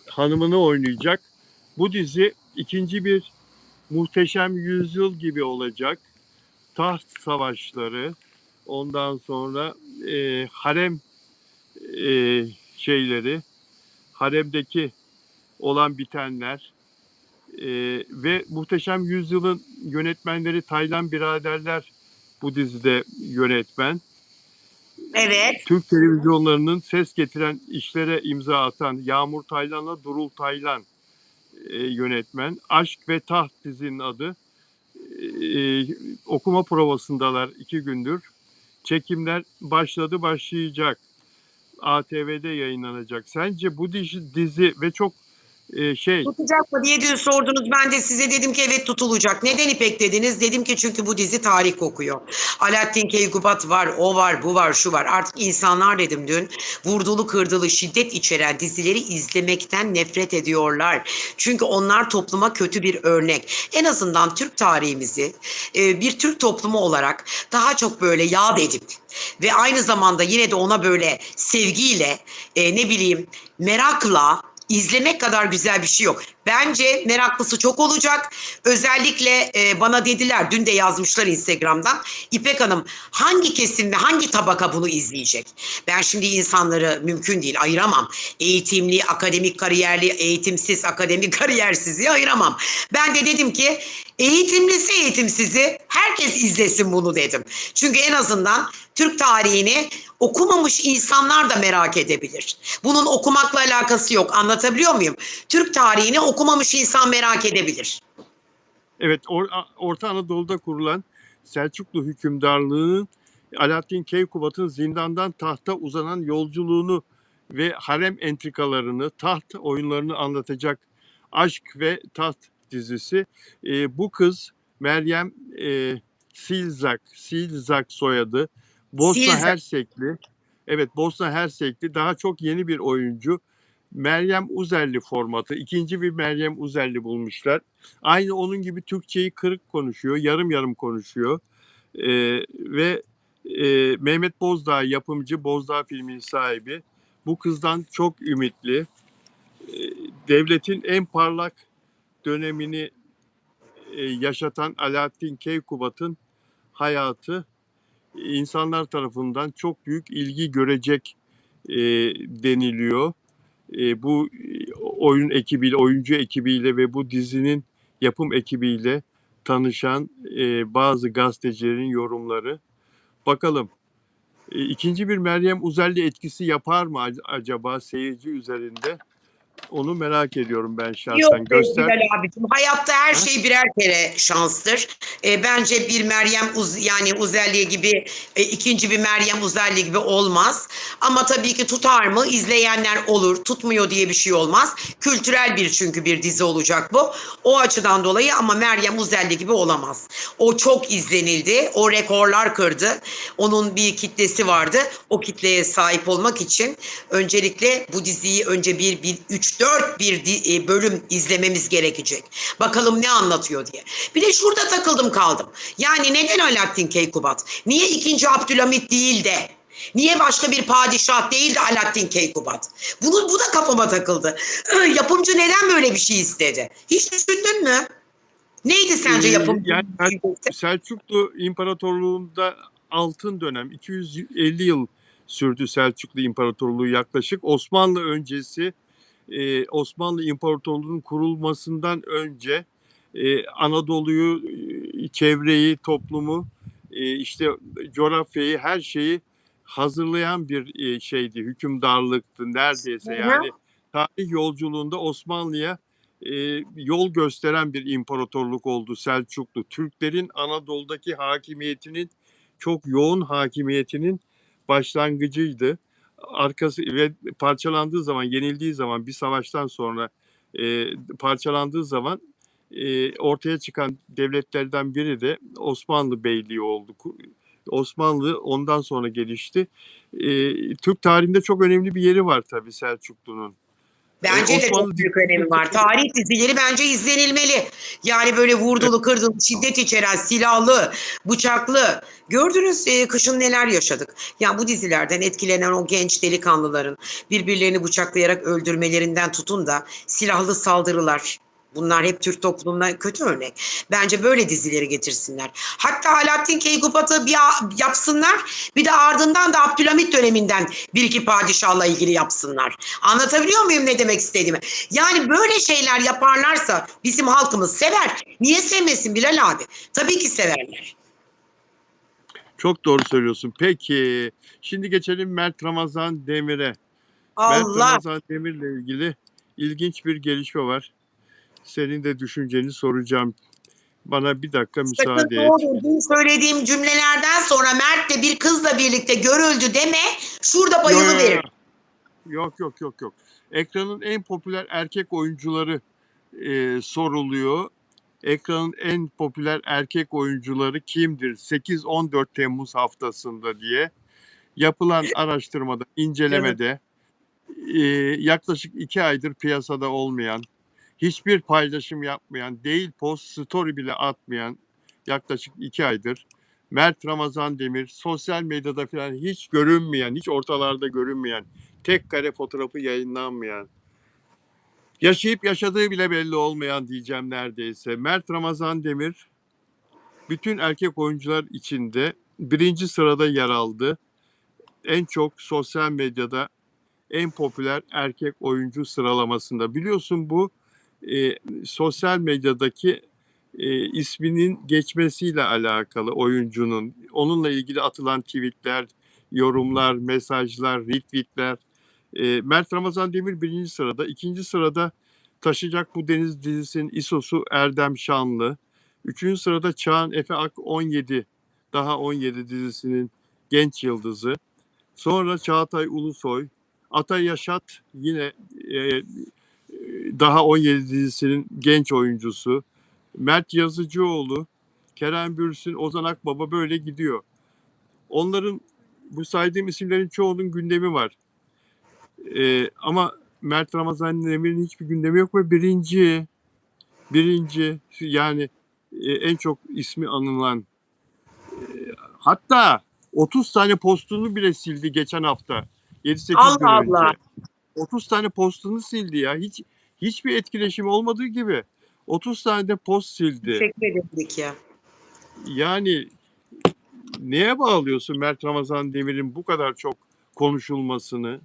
hanımını oynayacak. Bu dizi ikinci bir Muhteşem Yüzyıl gibi olacak. Taht savaşları, ondan sonra harem şeyleri, haremdeki olan bitenler ve Muhteşem Yüzyıl'ın yönetmenleri Taylan biraderler bu dizide yönetmen. Evet. Türk televizyonlarının ses getiren işlere imza atan Yağmur Taylan'la Durul Taylan yönetmen. Aşk ve Taht dizinin adı. Okuma provasındalar 2 gündür. Çekimler başlayacak. ATV'de yayınlanacak. Sence bu dizi ve çok Tutacak mı diye dün sordunuz. Ben de size dedim ki evet tutulacak. Neden İpek dediniz? Dedim ki çünkü bu dizi tarih kokuyor. Alaaddin Keykubat var, o var, bu var, şu var. Artık insanlar dedim dün vurdulu kırdılı şiddet içeren dizileri izlemekten nefret ediyorlar. Çünkü onlar topluma kötü bir örnek. En azından Türk tarihimizi bir Türk toplumu olarak daha çok böyle yad edip ve aynı zamanda yine de ona böyle sevgiyle ne bileyim merakla İzlemek kadar güzel bir şey yok. Bence meraklısı çok olacak. Özellikle bana dediler, dün de yazmışlar Instagram'dan. İpek Hanım hangi kesim ve hangi tabaka bunu izleyecek? Ben şimdi insanları mümkün değil ayıramam. Eğitimli, akademik kariyerli, eğitimsiz, akademik kariyersizi ayıramam. Ben de dedim ki eğitimlisi eğitimsizi herkes izlesin bunu dedim. Çünkü en azından Türk tarihini okumamış insanlar da merak edebilir. Bunun okumakla alakası yok. Anlatabiliyor muyum? Türk tarihini okumamış insan merak edebilir. Evet, Orta Anadolu'da kurulan Selçuklu hükümdarlığının Alaaddin Keykubat'ın zindandan tahta uzanan yolculuğunu ve harem entrikalarını, taht oyunlarını anlatacak Aşk ve Taht dizisi. Bu kız Meryem Silzak soyadı. Bosna Silze. Hersekli. Evet, Bosna Hersekli, daha çok yeni bir oyuncu. Meryem Uzerli formatı. İkinci bir Meryem Uzerli bulmuşlar. Aynı onun gibi Türkçeyi kırık konuşuyor, yarım yarım konuşuyor. Ve Mehmet Bozdağ yapımcı, Bozdağ filminin sahibi. Bu kızdan çok ümitli. Devletin en parlak dönemini yaşatan Alaaddin Keykubat'ın hayatı insanlar tarafından çok büyük ilgi görecek deniliyor. Bu oyun ekibiyle, oyuncu ekibiyle ve bu dizinin yapım ekibiyle tanışan bazı gazetecilerin yorumları. Bakalım ikinci bir Meryem Uzerli etkisi yapar mı acaba seyirci üzerinde? Onu merak ediyorum ben Yok şahsen. be Göster. Bilal abicim. Hayatta her Ha? şey birer kere şanstır. Bence bir Meryem yani Uzerli gibi ikinci bir Meryem Uzerli gibi olmaz. Ama tabii ki tutar mı? İzleyenler olur. Tutmuyor diye bir şey olmaz. Kültürel bir çünkü bir dizi olacak bu. O açıdan dolayı ama Meryem Uzerli gibi olamaz. O çok izlenildi. O rekorlar kırdı. Onun bir kitlesi vardı. O kitleye sahip olmak için öncelikle bu diziyi önce bir 3-4 bölüm izlememiz gerekecek. Bakalım ne anlatıyor diye. Bir de şurada takıldım kaldım. Yani neden Alaaddin Keykubat? Niye 2. Abdülhamit değil de niye başka bir padişah değil de Alaaddin Keykubat? Bu da kafama takıldı. Yapımcı neden böyle bir şey istedi? Hiç düşündün mü? Neydi sence Yani yapımcının düşüncesi? Selçuklu İmparatorluğu'nda altın dönem 250 yıl sürdü Selçuklu İmparatorluğu yaklaşık. Osmanlı öncesi, Osmanlı İmparatorluğu'nun kurulmasından önce Anadolu'yu, çevreyi, toplumu, işte coğrafyayı, her şeyi hazırlayan bir şeydi, hükümdarlıktı neredeyse. Hı hı. Yani tarih yolculuğunda Osmanlı'ya yol gösteren bir imparatorluk oldu Selçuklu. Türklerin Anadolu'daki hakimiyetinin, çok yoğun hakimiyetinin başlangıcıydı. Arkası ve parçalandığı zaman, yenildiği zaman, bir savaştan sonra parçalandığı zaman ortaya çıkan devletlerden biri de Osmanlı Beyliği oldu. Osmanlı ondan sonra gelişti. Türk tarihinde çok önemli bir yeri var tabii Selçuklu'nun. Bence de çok Osmanlı büyük dizileri önemi var. Tarih dizileri bence izlenilmeli. Yani böyle vurdulu, kırdılı, şiddet içeren, silahlı, bıçaklı. Gördünüz kışın neler yaşadık. Yani bu dizilerden etkilenen o genç delikanlıların birbirlerini bıçaklayarak öldürmelerinden tutun da silahlı saldırılar. Bunlar hep Türk toplumuna kötü örnek. Bence böyle dizileri getirsinler. Hatta Alaaddin Keykupat'ı bir yapsınlar. Bir de ardından da Abdülhamit döneminden bir iki padişahla ilgili yapsınlar. Anlatabiliyor muyum ne demek istediğimi? Yani böyle şeyler yaparlarsa bizim halkımız sever. Niye sevmesin Bilal abi? Tabii ki severler. Çok doğru söylüyorsun. Peki, şimdi geçelim Mert Ramazan Demir'e. Mert Allah. Ramazan Demir'le ilgili ilginç bir gelişme var. Senin de düşünceni soracağım. Bana bir dakika Sakın müsaade ne et. olur dün söylediğim cümlelerden sonra Mert'le bir kızla birlikte görüldü deme. Şurada Yo, yo, yo. bayılıverir. Yok, yok, yok, yok. Ekranın en popüler erkek oyuncuları soruluyor. Ekranın en popüler erkek oyuncuları kimdir? 8-14 Temmuz haftasında diye yapılan araştırmada, Canım. incelemede yaklaşık 2 aydır piyasada olmayan, hiçbir paylaşım yapmayan, değil post story bile atmayan yaklaşık 2 aydır Mert Ramazan Demir sosyal medyada falan hiç görünmeyen, hiç ortalarda görünmeyen, tek kare fotoğrafı yayınlanmayan, yaşayıp yaşadığı bile belli olmayan diyeceğim neredeyse. Mert Ramazan Demir bütün erkek oyuncular içinde birinci sırada yer aldı. En çok sosyal medyada en popüler erkek oyuncu sıralamasında. Biliyorsun bu sosyal medyadaki isminin geçmesiyle alakalı oyuncunun. Onunla ilgili atılan tweetler, yorumlar, mesajlar, retweetler. Mert Ramazan Demir birinci sırada. İkinci sırada Taşacak Bu Deniz dizisinin İSO'su Erdem Şanlı. Üçüncü sırada Çağan Efe Ak 17. Daha 17 dizisinin genç yıldızı. Sonra Çağatay Ulusoy, Atay Yaşat yine daha 17 dizisinin genç oyuncusu. Mert Yazıcıoğlu, Kerem Bürsin, Ozan Akbaba böyle gidiyor. Onların bu saydığım isimlerin çoğunun gündemi var. Ama Mert Ramazan Demir'in hiçbir gündemi yok ve birinci yani en çok ismi anılan hatta 30 tane postunu bile sildi geçen hafta 7-8 gün Allah Allah. önce. 30 tane postunu sildi ya. Hiçbir etkileşim olmadığı gibi 30 tane de post sildi. Teşekkür ederim ya. Yani neye bağlıyorsun Mert Ramazan Demir'in bu kadar çok konuşulmasını?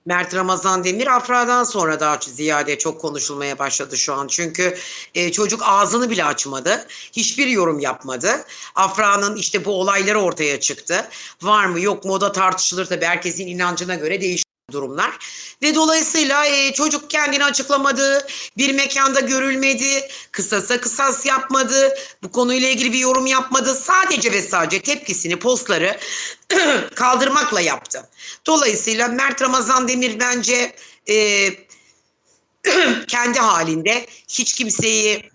Mert Ramazan Demir Afra'dan sonra daha ziyade çok konuşulmaya başladı şu an. Çünkü çocuk ağzını bile açmadı. Hiçbir yorum yapmadı. Afra'nın işte bu olayları ortaya çıktı. Var mı yok mu o da tartışılır tabii. Herkesin inancına göre değişir durumlar. Ve dolayısıyla çocuk kendini açıklamadı, bir mekanda görülmedi, kısasa kısas yapmadı, bu konuyla ilgili bir yorum yapmadı. Sadece ve sadece tepkisini, postları kaldırmakla yaptı. Dolayısıyla Mert Ramazan Demir bence kendi halinde hiç kimseyi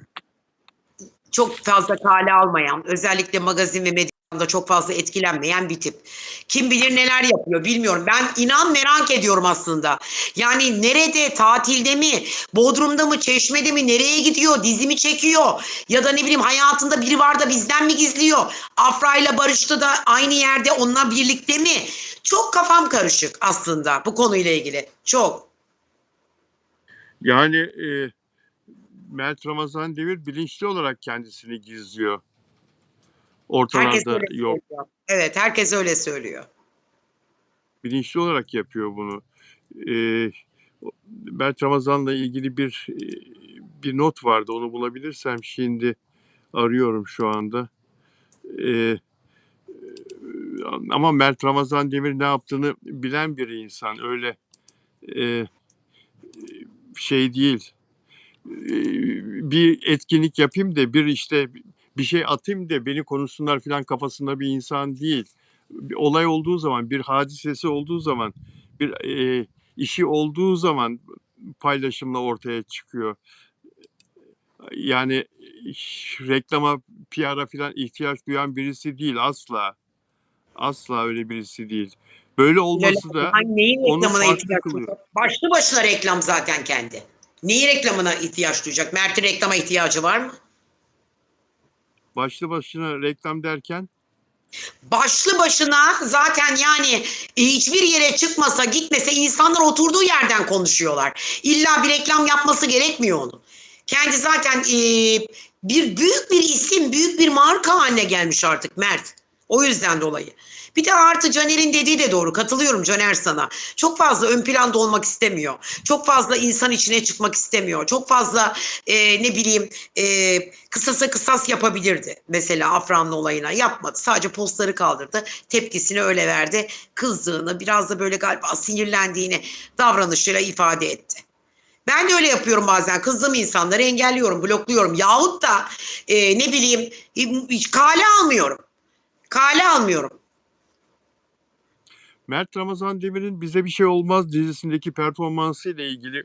çok fazla kale almayan, özellikle magazin ve medyada çok fazla etkilenmeyen bir tip. Kim bilir neler yapıyor bilmiyorum. Ben inan merak ediyorum aslında. Yani nerede, tatilde mi, Bodrum'da mı, Çeşme'de mi, nereye gidiyor, dizi mi çekiyor? Ya da ne bileyim hayatında biri var da bizden mi gizliyor? Afra'yla barıştı da aynı yerde onunla birlikte mi? Çok kafam karışık aslında bu konuyla ilgili. Çok. Yani Mert Ramazan Demir bilinçli olarak kendisini gizliyor. Herkes Ortalarda öyle yok. söylüyor. Evet, herkes öyle söylüyor. Bilinçli olarak yapıyor bunu. E, Mert Ramazan'la ilgili bir not vardı. Onu bulabilirsem şimdi arıyorum şu anda. E, Ama Mert Ramazan Demir ne yaptığını bilen bir insan. Öyle e, şey değil. Bir etkinlik yapayım da bir işte bir şey atayım da beni konuşsunlar falan kafasında bir insan değil. Bir olay olduğu zaman, bir hadisesi olduğu zaman, bir işi olduğu zaman paylaşımla ortaya çıkıyor. Yani reklama, PR'a falan ihtiyaç duyan birisi değil asla. Asla öyle birisi değil. Böyle Öyle olması da hangi neyin onu reklamına farklı ihtiyaç kılıyor. duyacak? Başlı başına reklam zaten kendi. Neyi reklamına ihtiyaç duyacak? Mert'in reklama ihtiyacı var mı? Başlı başına reklam derken Başlı başına zaten yani hiçbir yere çıkmasa gitmese insanlar oturduğu yerden konuşuyorlar. İlla bir reklam yapması gerekmiyor onun. Kendi zaten bir büyük bir isim, büyük bir marka haline gelmiş artık Mert. O yüzden dolayı. Bir de artı Caner'in dediği de doğru. Katılıyorum Caner sana. Çok fazla ön planda olmak istemiyor. Çok fazla insan içine çıkmak istemiyor. Çok fazla ne bileyim kısasa kısas yapabilirdi. Mesela Afra'nın olayına yapmadı. Sadece postları kaldırdı. Tepkisini öyle verdi. Kızdığını, biraz da böyle galiba sinirlendiğini davranışıyla ifade etti. Ben de öyle yapıyorum bazen. Kızdığım insanları engelliyorum, blokluyorum. Yahut da ne bileyim kale almıyorum. Kale almıyorum. Mert Ramazan Demir'in Bize Bir Şey Olmaz dizisindeki performansı ile ilgili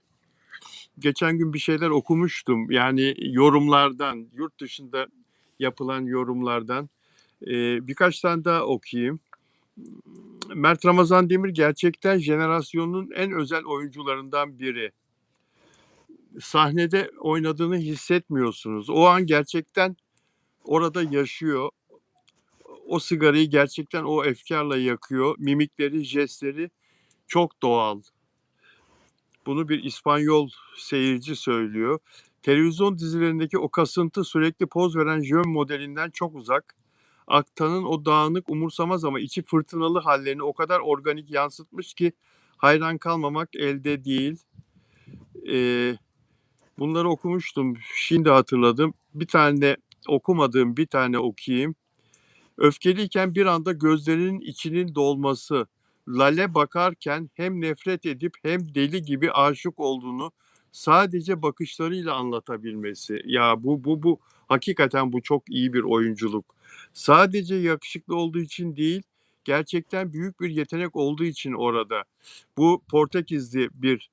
geçen gün bir şeyler okumuştum. Yani yorumlardan, yurt dışında yapılan yorumlardan birkaç tane daha okuyayım. Mert Ramazan Demir gerçekten jenerasyonun en özel oyuncularından biri. Sahnede oynadığını hissetmiyorsunuz. O an gerçekten orada yaşıyor. O sigarayı gerçekten o efkarla yakıyor. Mimikleri, jestleri çok doğal. Bunu bir İspanyol seyirci söylüyor. Televizyon dizilerindeki o kasıntı, sürekli poz veren jön modelinden çok uzak. Aktan'ın o dağınık, umursamaz ama içi fırtınalı hallerini o kadar organik yansıtmış ki hayran kalmamak elde değil. Ee, Bunları okumuştum. Şimdi hatırladım. Bir tane okumadığım bir tane okuyayım. Öfkeliyken bir anda gözlerinin içinin dolması, Lale bakarken hem nefret edip hem deli gibi aşık olduğunu sadece bakışlarıyla anlatabilmesi. Ya bu hakikaten bu çok iyi bir oyunculuk. Sadece yakışıklı olduğu için değil, gerçekten büyük bir yetenek olduğu için orada. Bu Portekizli bir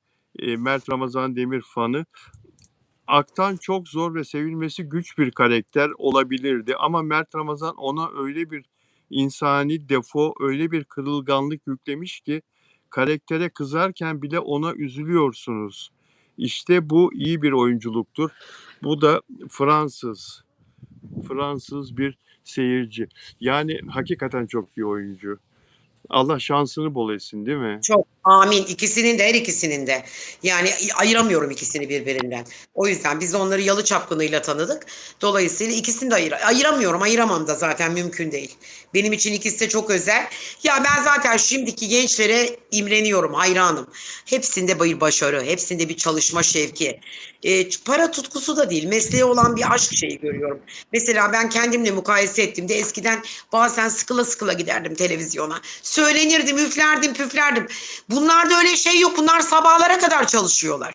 Mert Ramazan Demir fanı. Aktan çok zor ve sevilmesi güç bir karakter olabilirdi ama Mert Ramazan ona öyle bir insani defo, öyle bir kırılganlık yüklemiş ki karaktere kızarken bile ona üzülüyorsunuz. İşte bu iyi bir oyunculuktur. Bu da Fransız, Fransız bir seyirci. Yani hakikaten çok iyi oyuncu. Allah şansını bol etsin, değil mi? Çok amin. İkisinin de her ikisinin de. Yani ayıramıyorum ikisini birbirinden. O yüzden biz onları Yalı Çapkını'yla tanıdık. Dolayısıyla ikisini de ayıramıyorum. Ayıramam da zaten mümkün değil. Benim için ikisi de çok özel. Ya ben zaten şimdiki gençlere imreniyorum, hayranım. Hepsinde bir başarı, hepsinde bir çalışma şevki. Para tutkusu da değil, mesleğe olan bir aşk şeyi görüyorum. Mesela ben kendimle mukayese ettiğimde eskiden bazen sıkıla sıkıla giderdim televizyona. Söylenirdim, üflerdim, püflerdim. Bunlarda öyle şey yok. Bunlar sabahlara kadar çalışıyorlar.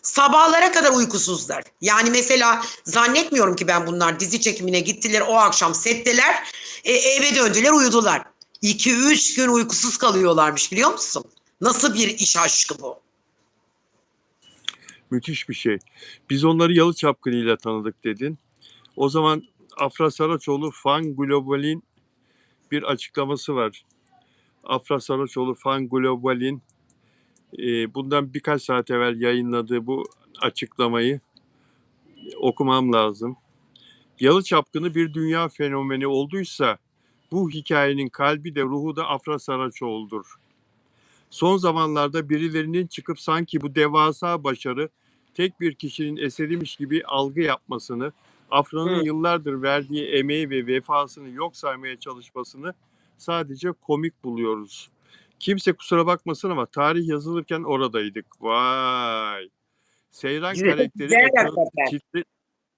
Sabahlara kadar uykusuzlar. Yani mesela zannetmiyorum ki ben bunlar dizi çekimine gittiler o akşam setteler eve döndüler uyudular. 2-3 gün uykusuz kalıyorlarmış biliyor musun? Nasıl bir iş aşkı bu? Müthiş bir şey. Biz onları Yalı Çapkını'yla tanıdık dedin. O zaman Afra Saraçoğlu Fan Global'in bir açıklaması var. Afra Saraçoğlu Fan Global'in bundan birkaç saat evvel yayınladığı bu açıklamayı okumam lazım. Yalı Çapkını bir dünya fenomeni olduysa bu hikayenin kalbi de ruhu da Afra Saraçoğlu'dur. Son zamanlarda birilerinin çıkıp sanki bu devasa başarı tek bir kişinin eseriymiş gibi algı yapmasını, Afra'nın Hı. yıllardır verdiği emeği ve vefasını yok saymaya çalışmasını sadece komik buluyoruz. Kimse kusura bakmasın ama tarih yazılırken oradaydık. Vay! Seyran Güzel, karakteri güzel ekranı hakikaten.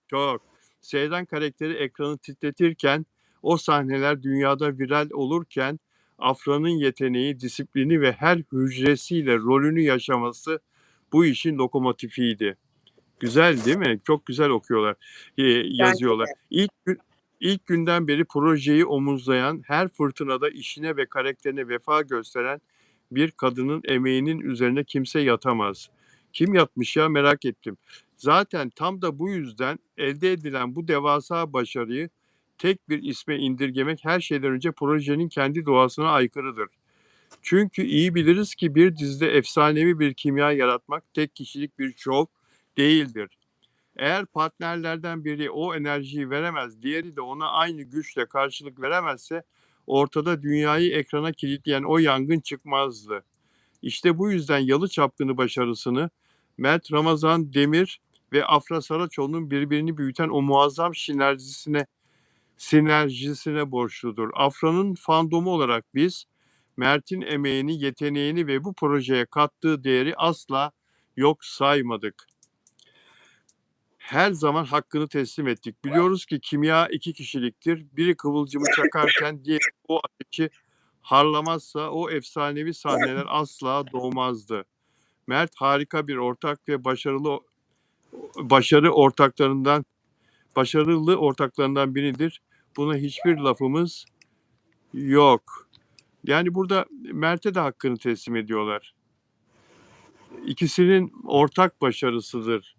çok. Seyran karakteri ekranı titretirken, o sahneler dünyada viral olurken Afra'nın yeteneği, disiplini ve her hücresiyle rolünü yaşaması bu işin lokomotifiydi. Güzel değil mi? Çok güzel okuyorlar, Bence yazıyorlar. de. İlk günden beri projeyi omuzlayan, her fırtınada işine ve karakterine vefa gösteren bir kadının emeğinin üzerine kimse yatamaz. Kim yatmış ya merak ettim. Zaten tam da bu yüzden elde edilen bu devasa başarıyı tek bir isme indirgemek her şeyden önce projenin kendi doğasına aykırıdır. Çünkü iyi biliriz ki bir dizide efsanevi bir kimya yaratmak tek kişilik bir şov değildir. Eğer partnerlerden biri o enerjiyi veremez, diğeri de ona aynı güçle karşılık veremezse ortada dünyayı ekrana kilitleyen o yangın çıkmazdı. İşte bu yüzden Yalı Çapkını başarısını Mert Ramazan Demir ve Afra Saraçoğlu'nun birbirini büyüten o muazzam sinerjisine borçludur. Afra'nın fandomu olarak biz Mert'in emeğini, yeteneğini ve bu projeye kattığı değeri asla yok saymadık. Her zaman hakkını teslim ettik. Biliyoruz ki kimya iki kişiliktir. Biri kıvılcımı çakarken diğeri o ateşi harlamazsa o efsanevi sahneler asla doğmazdı. Mert harika bir ortak ve başarılı ortaklarından biridir. Buna hiçbir lafımız yok. Yani burada Mert'e de hakkını teslim ediyorlar. İkisinin ortak başarısıdır.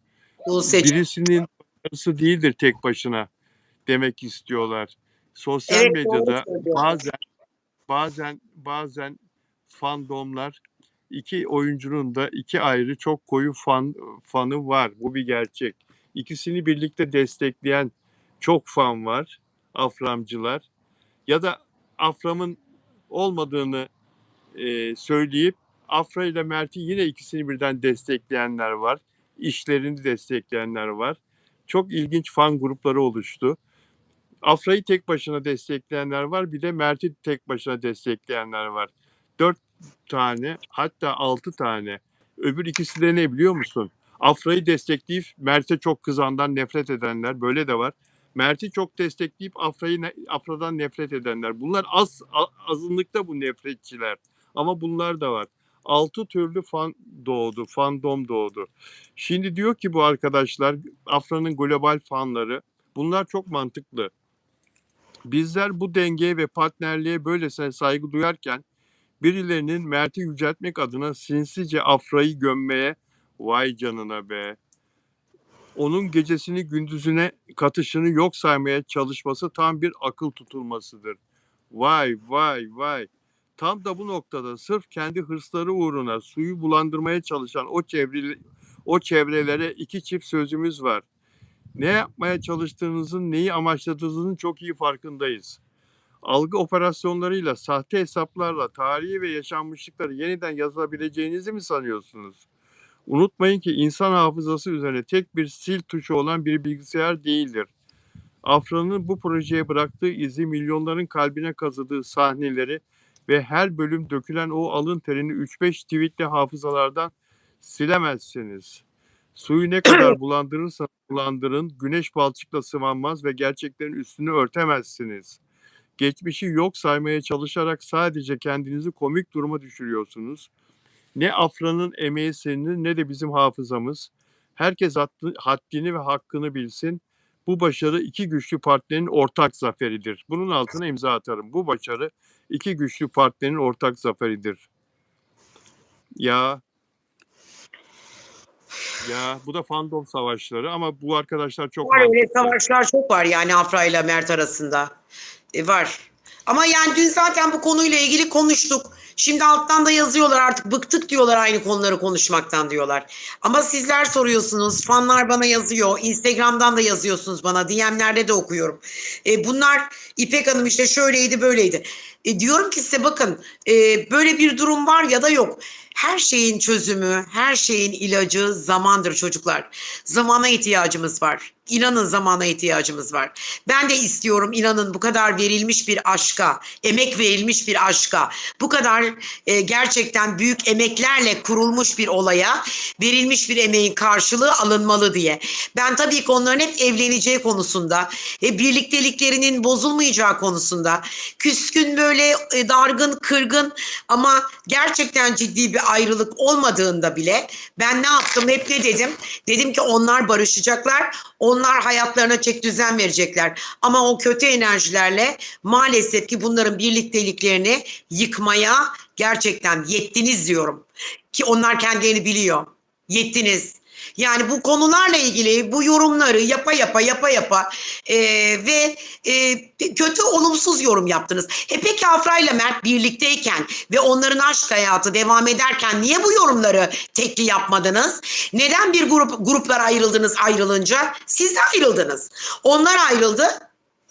Buse'cim. Birisinin başarısı değildir tek başına demek istiyorlar. Sosyal Evet, doğru medyada söylüyorsun. bazen fandomlar iki oyuncunun da iki ayrı çok koyu fanı var. Bu bir gerçek. İkisini birlikte destekleyen çok fan var. Aframcılar ya da Afram'ın olmadığını söyleyip Afra ile Mert'i yine ikisini birden destekleyenler var. İşlerini destekleyenler var. Çok ilginç fan grupları oluştu. Afra'yı tek başına destekleyenler var. Bir de Mert'i tek başına destekleyenler var. 4 tane, hatta 6 tane. Öbür ikisi de ne biliyor musun? Afra'yı destekleyip Mert'e çok kızandan nefret edenler, böyle de var. Mert'i çok destekleyip Afra'dan nefret edenler. Bunlar azınlıkta bu nefretçiler. Ama bunlar da var. 6 türlü fandom doğdu. Şimdi diyor ki bu arkadaşlar, Afra'nın global fanları, bunlar çok mantıklı. Bizler bu dengeye ve partnerliğe böylesine saygı duyarken birilerinin Mert'i yüceltmek adına sinsice Afra'yı gömmeye, vay canına be, onun gecesini gündüzüne katışını yok saymaya çalışması tam bir akıl tutulmasıdır. Vay vay vay. Tam da bu noktada sırf kendi hırsları uğruna suyu bulandırmaya çalışan o çevrelere iki çift sözümüz var. Ne yapmaya çalıştığınızın, neyi amaçladığınızın çok iyi farkındayız. Algı operasyonlarıyla, sahte hesaplarla tarihi ve yaşanmışlıkları yeniden yazabileceğinizi mi sanıyorsunuz? Unutmayın ki insan hafızası üzerine tek bir sil tuşu olan bir bilgisayar değildir. Afra'nın bu projeye bıraktığı izi, milyonların kalbine kazıdığı sahneleri ve her bölüm dökülen o alın terini 3-5 tweetle hafızalardan silemezsiniz. Suyu ne kadar bulandırırsanız bulandırın, güneş balçıkla sıvanmaz ve gerçeklerin üstünü örtemezsiniz. Geçmişi yok saymaya çalışarak sadece kendinizi komik duruma düşürüyorsunuz. Ne Afra'nın emeği senindir ne de bizim hafızamız. Herkes haddini ve hakkını bilsin. Bu başarı iki güçlü partnerin ortak zaferidir. Bunun altına imza atarım. Bu başarı iki güçlü partnerin ortak zaferidir. Ya bu da fandom savaşları ama bu arkadaşlar çok Var, öyle mantıklı. savaşlar çok var yani Afra ile Mert arasında. Var. Ama yani dün zaten bu konuyla ilgili konuştuk. Şimdi alttan da yazıyorlar, artık bıktık diyorlar aynı konuları konuşmaktan diyorlar. Ama sizler soruyorsunuz, fanlar bana yazıyor, Instagram'dan da yazıyorsunuz bana, DM'lerde de okuyorum. Bunlar İpek Hanım işte şöyleydi böyleydi. Diyorum ki size bakın, böyle bir durum var ya da yok. Her şeyin çözümü, her şeyin ilacı zamandır çocuklar. Zamana ihtiyacımız var. İnanın zamana ihtiyacımız var. Ben de istiyorum, inanın, bu kadar verilmiş bir aşka, emek verilmiş bir aşka, bu kadar gerçekten büyük emeklerle kurulmuş bir olaya verilmiş bir emeğin karşılığı alınmalı diye. Ben tabii ki onların hep evleneceği konusunda, birlikteliklerinin bozulmayacağı konusunda, küskün böyle dargın, kırgın ama gerçekten ciddi bir ayrılık olmadığında bile ben ne yaptım, hep ne dedim? Dedim ki onlar barışacaklar, onlar hayatlarına çek düzen verecekler. Ama o kötü enerjilerle maalesef ki bunların birlikteliklerini yıkmaya gerçekten yettiniz diyorum. Ki onlar kendilerini biliyor. Yettiniz. Yani bu konularla ilgili bu yorumları yapa yapa ve kötü olumsuz yorum yaptınız. Peki Afra ile Mert birlikteyken ve onların aşk hayatı devam ederken niye bu yorumları tekli yapmadınız? Neden bir gruplara ayrıldınız ayrılınca? Siz de ayrıldınız. Onlar ayrıldı.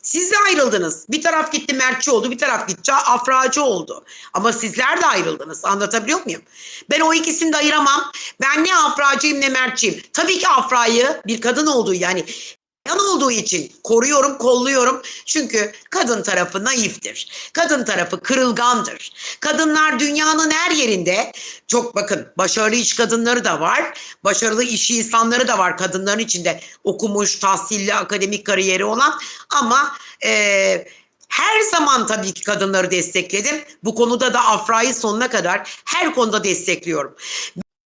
Siz de ayrıldınız. Bir taraf gitti Mertçi oldu, bir taraf gitti Afracı oldu. Ama sizler de ayrıldınız. Anlatabiliyor muyum? Ben o ikisini de ayıramam. Ben ne Afracıyım ne Mertçiyim. Tabii ki Afra'yı bir kadın olduğu yani yan olduğu için koruyorum, kolluyorum. Çünkü kadın tarafı naiftir. Kadın tarafı kırılgandır. Kadınlar dünyanın her yerinde çok bakın başarılı iş kadınları da var. Başarılı iş insanları da var kadınların içinde. Okumuş, tahsilli, akademik kariyeri olan ama her zaman tabii ki kadınları destekledim. Bu konuda da Afra'yı sonuna kadar her konuda destekliyorum.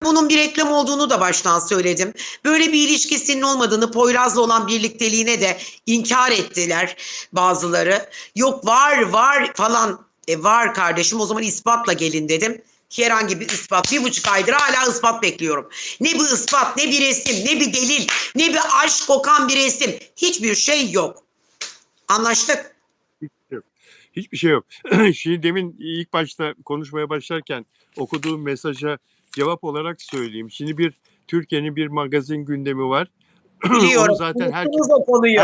Bunun bir reklam olduğunu da baştan söyledim. Böyle bir ilişkisinin olmadığını, Poyraz'la olan birlikteliğine de inkar ettiler bazıları. Yok var falan. Var kardeşim, o zaman ispatla gelin dedim. Herhangi bir ispat. 1,5 aydır hala ispat bekliyorum. Ne bir ispat, ne bir resim, ne bir delil, ne bir aşk kokan bir resim. Hiçbir şey yok. Anlaştık. Hiçbir şey yok. Şimdi demin ilk başta konuşmaya başlarken okuduğum mesaja cevap olarak söyleyeyim. Şimdi Türkiye'nin bir magazin gündemi var. Onu Biliyorum. zaten Unuttunuz o konuyu.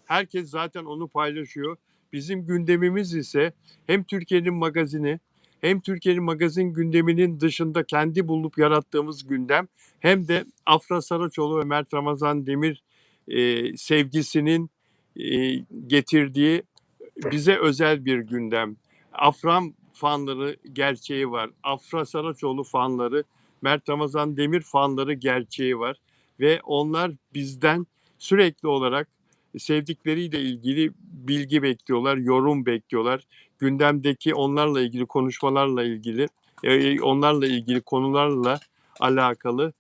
herkes zaten onu paylaşıyor. Bizim gündemimiz ise hem Türkiye'nin magazini hem Türkiye'nin magazin gündeminin dışında kendi bulup yarattığımız gündem hem de Afra Saraçoğlu ve Mert Ramazan Demir sevgisinin getirdiği bize özel bir gündem. Afram fanları gerçeği var. Afra Saraçoğlu fanları, Mert Ramazan Demir fanları gerçeği var. Ve onlar bizden sürekli olarak sevdikleriyle ilgili bilgi bekliyorlar, yorum bekliyorlar. Gündemdeki onlarla ilgili konuşmalarla ilgili, onlarla ilgili konularla alakalı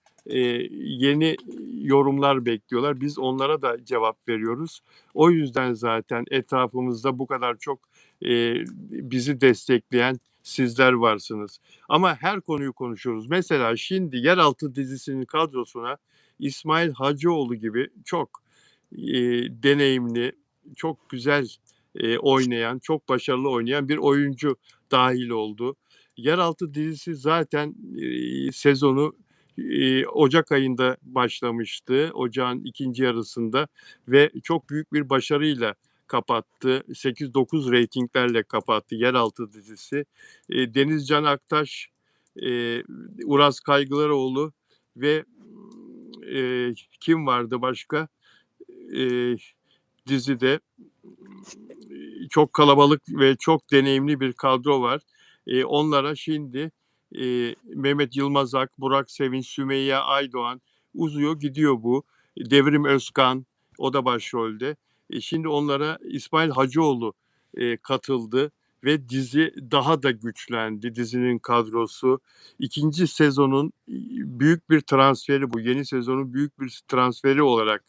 yeni yorumlar bekliyorlar. Biz onlara da cevap veriyoruz. O yüzden zaten etrafımızda bu kadar çok bizi destekleyen sizler varsınız. Ama her konuyu konuşuyoruz. Mesela şimdi Yeraltı dizisinin kadrosuna İsmail Hacıoğlu gibi çok deneyimli, çok güzel oynayan, çok başarılı oynayan bir oyuncu dahil oldu. Yeraltı dizisi zaten sezonu Ocak ayında başlamıştı. Ocağın ikinci yarısında ve çok büyük bir başarıyla kapattı. 8-9 reytinglerle kapattı Yeraltı dizisi. Deniz Can Aktaş, Uraz Kaygılaroğlu ve kim vardı başka? Dizide çok kalabalık ve çok deneyimli bir kadro var. Onlara şimdi Mehmet Yılmazak, Burak Sevinç, Sümeyye Aydoğan uzuyor gidiyor bu. Devrim Özkan, o da başrolde. Şimdi onlara İsmail Hacıoğlu katıldı ve dizi daha da güçlendi. Dizinin kadrosu. İkinci sezonun büyük bir transferi bu. Yeni sezonun büyük bir transferi olarak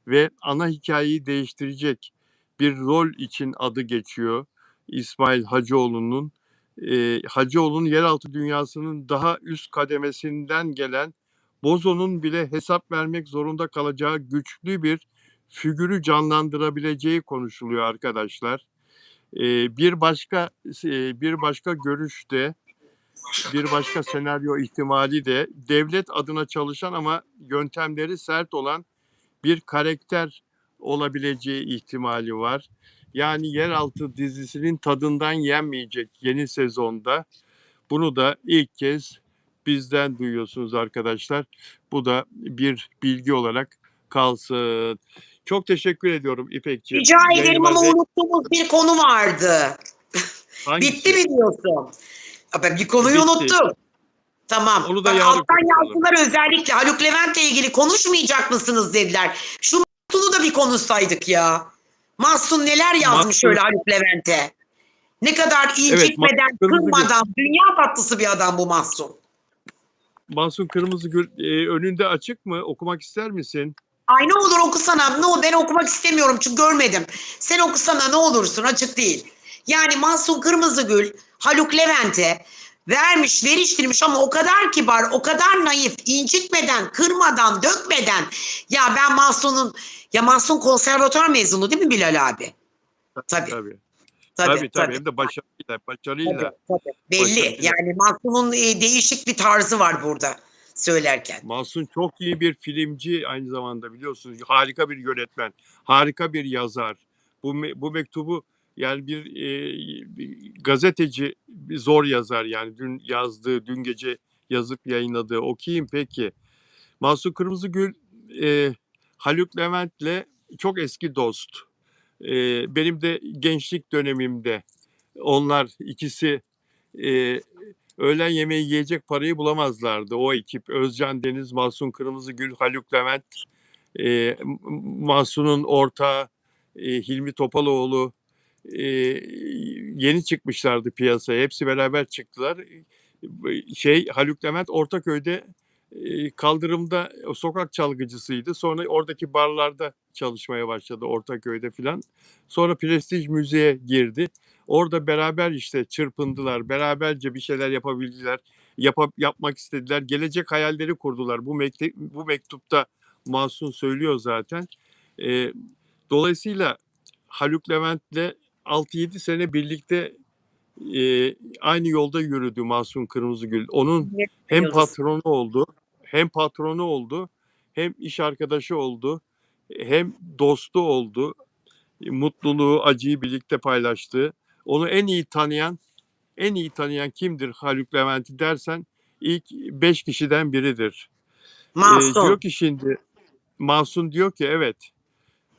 ve ana hikayeyi değiştirecek bir rol için adı geçiyor İsmail Hacıoğlu'nun. Hacıoğlu'nun yeraltı dünyasının daha üst kademesinden gelen Bozo'nun bile hesap vermek zorunda kalacağı güçlü bir figürü canlandırabileceği konuşuluyor arkadaşlar. Bir başka görüşte, bir başka senaryo ihtimali de devlet adına çalışan ama yöntemleri sert olan bir karakter olabileceği ihtimali var. Yani Yeraltı dizisinin tadından yenmeyecek yeni sezonda. Bunu da ilk kez bizden duyuyorsunuz arkadaşlar. Bu da bir bilgi olarak kalsın. Çok teşekkür ediyorum İpekciğim. Rica ederim ama Yayına unuttuğumuz bir konu vardı. Bitti hangisi? mi diyorsun? Ben bir konuyu Bitti. unuttum. Tamam. Onu da Bak yarın alttan konuşalım. yazdılar özellikle Haluk Levent'le ilgili konuşmayacak mısınız dediler. Şu Mahsun'u da bir konuşsaydık ya. Mahsun neler yazmış Mahsun, öyle Haluk Levent'e. Ne kadar evet, incitmeden, Kırmızıgül. kırmadan, dünya tatlısı bir adam bu Mahsun. Mahsun Kırmızıgül önünde açık mı? Okumak ister misin? Ay ne olur okusana. Ne olur, ben okumak istemiyorum çünkü görmedim. Sen okusana ne olursun, açık değil. Yani Mahsun Kırmızıgül Haluk Levent'e Vermiş, veriştirmiş ama o kadar kibar, o kadar naif, incitmeden, kırmadan, dökmeden. Ya ben Mahsun'un, ya Mahsun konservatuar mezunu değil mi Bilal abi? Tabii, Tabii. tabii, Tabii tabii, tabii. hem de başarıyla, Tabii, başarıyla, tabii. Belli. başarıyla. Yani Mahsun'un değişik bir tarzı var burada söylerken. Mahsun çok iyi bir filmci aynı zamanda, biliyorsunuz. Harika bir yönetmen, harika bir yazar. Bu mektubu yani bir gazeteci zor yazar yani, dün yazdığı, dün gece yazıp yayınladığı. Okuyayım peki. Mahsun Kırmızıgül Haluk Levent'le çok eski dost. Benim de gençlik dönemimde onlar ikisi e, öğlen yemeği yiyecek parayı bulamazlardı. O ekip Özcan Deniz, Mahsun Kırmızıgül, Haluk Levent, e, Mahsun'un ortağı Hilmi Topaloğlu, e, yeni çıkmışlardı piyasaya. Hepsi beraber çıktılar. Haluk Levent Ortaköy'de kaldırımda sokak çalgıcısıydı. Sonra oradaki barlarda çalışmaya başladı, Ortaköy'de filan. Sonra Prestij Müziğe girdi. Orada beraber işte çırpındılar. Beraberce bir şeyler yapabildiler. Yapmak istediler. Gelecek hayalleri kurdular. Bu mektupta Mahsun söylüyor zaten. E, Dolayısıyla Haluk Levent'le 6-7 sene birlikte aynı yolda yürüdü Mahsun Kırmızıgül. Onun hem Yıldız. patronu oldu, hem patronu oldu, hem iş arkadaşı oldu, hem dostu oldu. Mutluluğu, acıyı birlikte paylaştı. Onu en iyi tanıyan kimdir Haluk Levent'i dersen, ilk 5 kişiden biridir. Diyor Mahsun. ki şimdi Mahsun, diyor ki evet,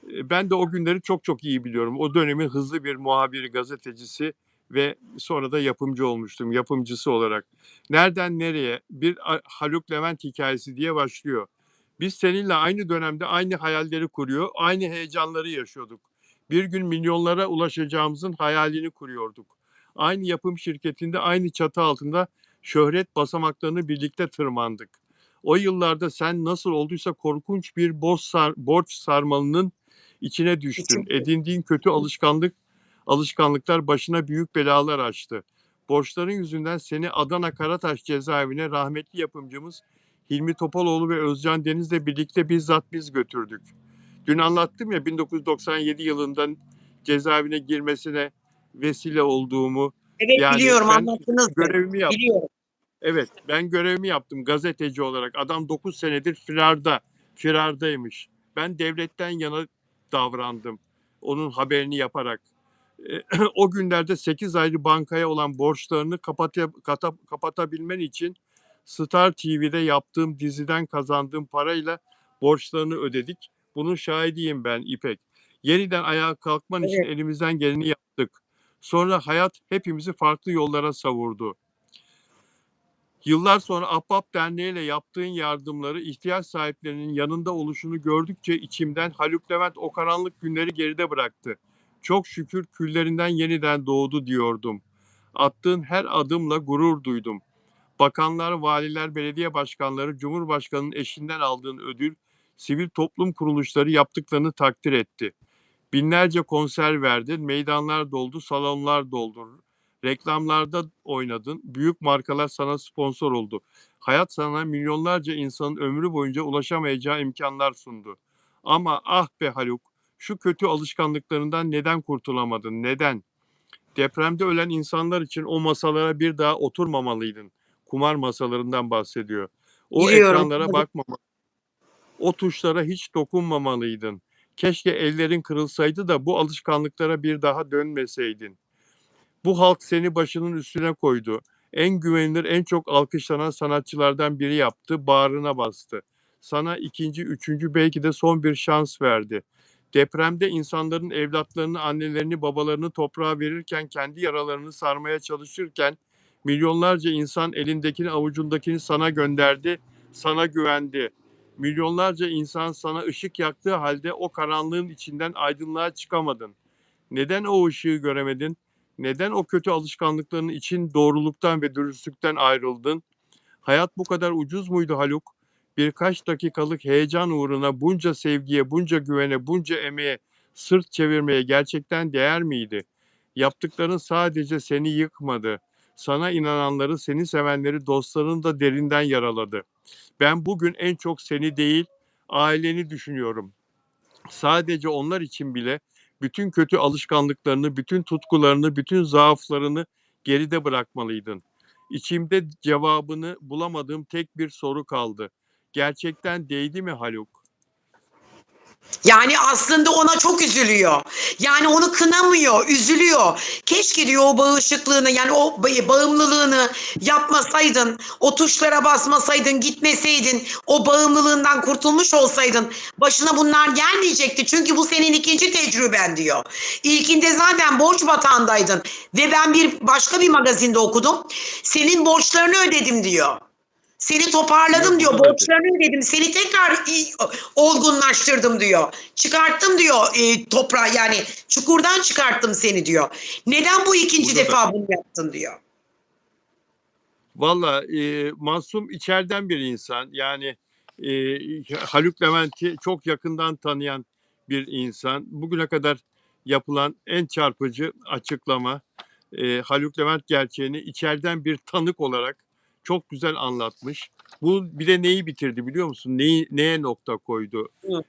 ben de o günleri çok çok iyi biliyorum. O dönemin hızlı bir muhabiri, gazetecisi ve sonra da yapımcı olmuştum, yapımcısı olarak. Nereden nereye? Bir Haluk Levent hikayesi diye başlıyor. Biz seninle aynı dönemde aynı hayalleri kuruyor, aynı heyecanları yaşıyorduk. Bir gün milyonlara ulaşacağımızın hayalini kuruyorduk. Aynı yapım şirketinde, aynı çatı altında şöhret basamaklarını birlikte tırmandık. O yıllarda sen nasıl olduysa korkunç bir borç sarmalının içine düştün. İçim. Edindiğin kötü alışkanlıklar başına büyük belalar açtı. Borçların yüzünden seni Adana Karataş cezaevine rahmetli yapımcımız Hilmi Topaloğlu ve Özcan Deniz'le birlikte bizzat biz götürdük. Dün anlattım ya, 1997 yılından cezaevine girmesine vesile olduğumu. Evet Yani biliyorum ben anlattınız dün. görevimi yaptım. Biliyorum. Evet, ben görevimi yaptım gazeteci olarak. Adam 9 senedir firardaymış. Ben devletten yana davrandım, onun haberini yaparak. O günlerde 8 ayrı bankaya olan borçlarını kapatabilmen için Star TV'de yaptığım diziden kazandığım parayla borçlarını ödedik. Bunun şahidiyim ben İpek. Yeniden ayağa kalkman için Evet. elimizden geleni yaptık. Sonra hayat hepimizi farklı yollara savurdu. Yıllar sonra Ahbap Derneği ile yaptığın yardımları, ihtiyaç sahiplerinin yanında oluşunu gördükçe içimden Haluk Levent o karanlık günleri geride bıraktı. Çok şükür küllerinden yeniden doğdu diyordum. Attığın her adımla gurur duydum. Bakanlar, valiler, belediye başkanları, Cumhurbaşkanı'nın eşinden aldığın ödül, sivil toplum kuruluşları yaptıklarını takdir etti. Binlerce konser verdin, meydanlar doldu, salonlar doldu. Reklamlarda oynadın, büyük markalar sana sponsor oldu. Hayat sana milyonlarca insanın ömrü boyunca ulaşamayacağı imkanlar sundu. Ama ah be Haluk, şu kötü alışkanlıklarından neden kurtulamadın? Neden? Depremde ölen insanlar için o masalara bir daha oturmamalıydın. Kumar masalarından bahsediyor. O Biliyorum. ekranlara bakmamalıydın. O tuşlara hiç dokunmamalıydın. Keşke ellerin kırılsaydı da bu alışkanlıklara bir daha dönmeseydin. Bu halk seni başının üstüne koydu. En güvenilir, en çok alkışlanan sanatçılardan biri yaptı, bağrına bastı. Sana ikinci, üçüncü, belki de son bir şans verdi. Depremde insanların evlatlarını, annelerini, babalarını toprağa verirken, kendi yaralarını sarmaya çalışırken, milyonlarca insan elindekini, avucundakini sana gönderdi, sana güvendi. Milyonlarca insan sana ışık yaktığı halde o karanlığın içinden aydınlığa çıkamadın. Neden o ışığı göremedin? Neden o kötü alışkanlıkların için doğruluktan ve dürüstlükten ayrıldın? Hayat bu kadar ucuz muydu Haluk? Birkaç dakikalık heyecan uğruna bunca sevgiye, bunca güvene, bunca emeğe sırt çevirmeye gerçekten değer miydi? Yaptıkların sadece seni yıkmadı. Sana inananları, seni sevenleri, dostlarını da derinden yaraladı. Ben bugün en çok seni değil, aileni düşünüyorum. Sadece onlar için bile bütün kötü alışkanlıklarını, bütün tutkularını, bütün zaaflarını geride bırakmalıydın. İçimde cevabını bulamadığım tek bir soru kaldı. Gerçekten değdi mi Haluk? Yani aslında ona çok üzülüyor. Yani onu kınamıyor, üzülüyor. Keşke diyor o bağışıklığını yani o bağımlılığını yapmasaydın, o tuşlara basmasaydın, gitmeseydin, o bağımlılığından kurtulmuş olsaydın başına bunlar gelmeyecekti. Çünkü bu senin ikinci tecrüben diyor. İlkinde zaten borç batağındaydın ve ben başka bir magazinde okudum. Senin borçlarını ödedim diyor. Seni toparladım Yok, diyor. bunu dedi. Borçlarını ödedim. Seni tekrar olgunlaştırdım diyor. Çıkarttım diyor toprağa yani çukurdan çıkarttım seni diyor. Neden bu ikinci Burada da. defa bunu yaptın diyor. Valla Masum içeriden bir insan. Yani Haluk Levent'i çok yakından tanıyan bir insan. Bugüne kadar yapılan en çarpıcı açıklama Haluk Levent gerçeğini içeriden bir tanık olarak çok güzel anlatmış. Bu bir de neyi bitirdi biliyor musun? Neye nokta koydu? Hı.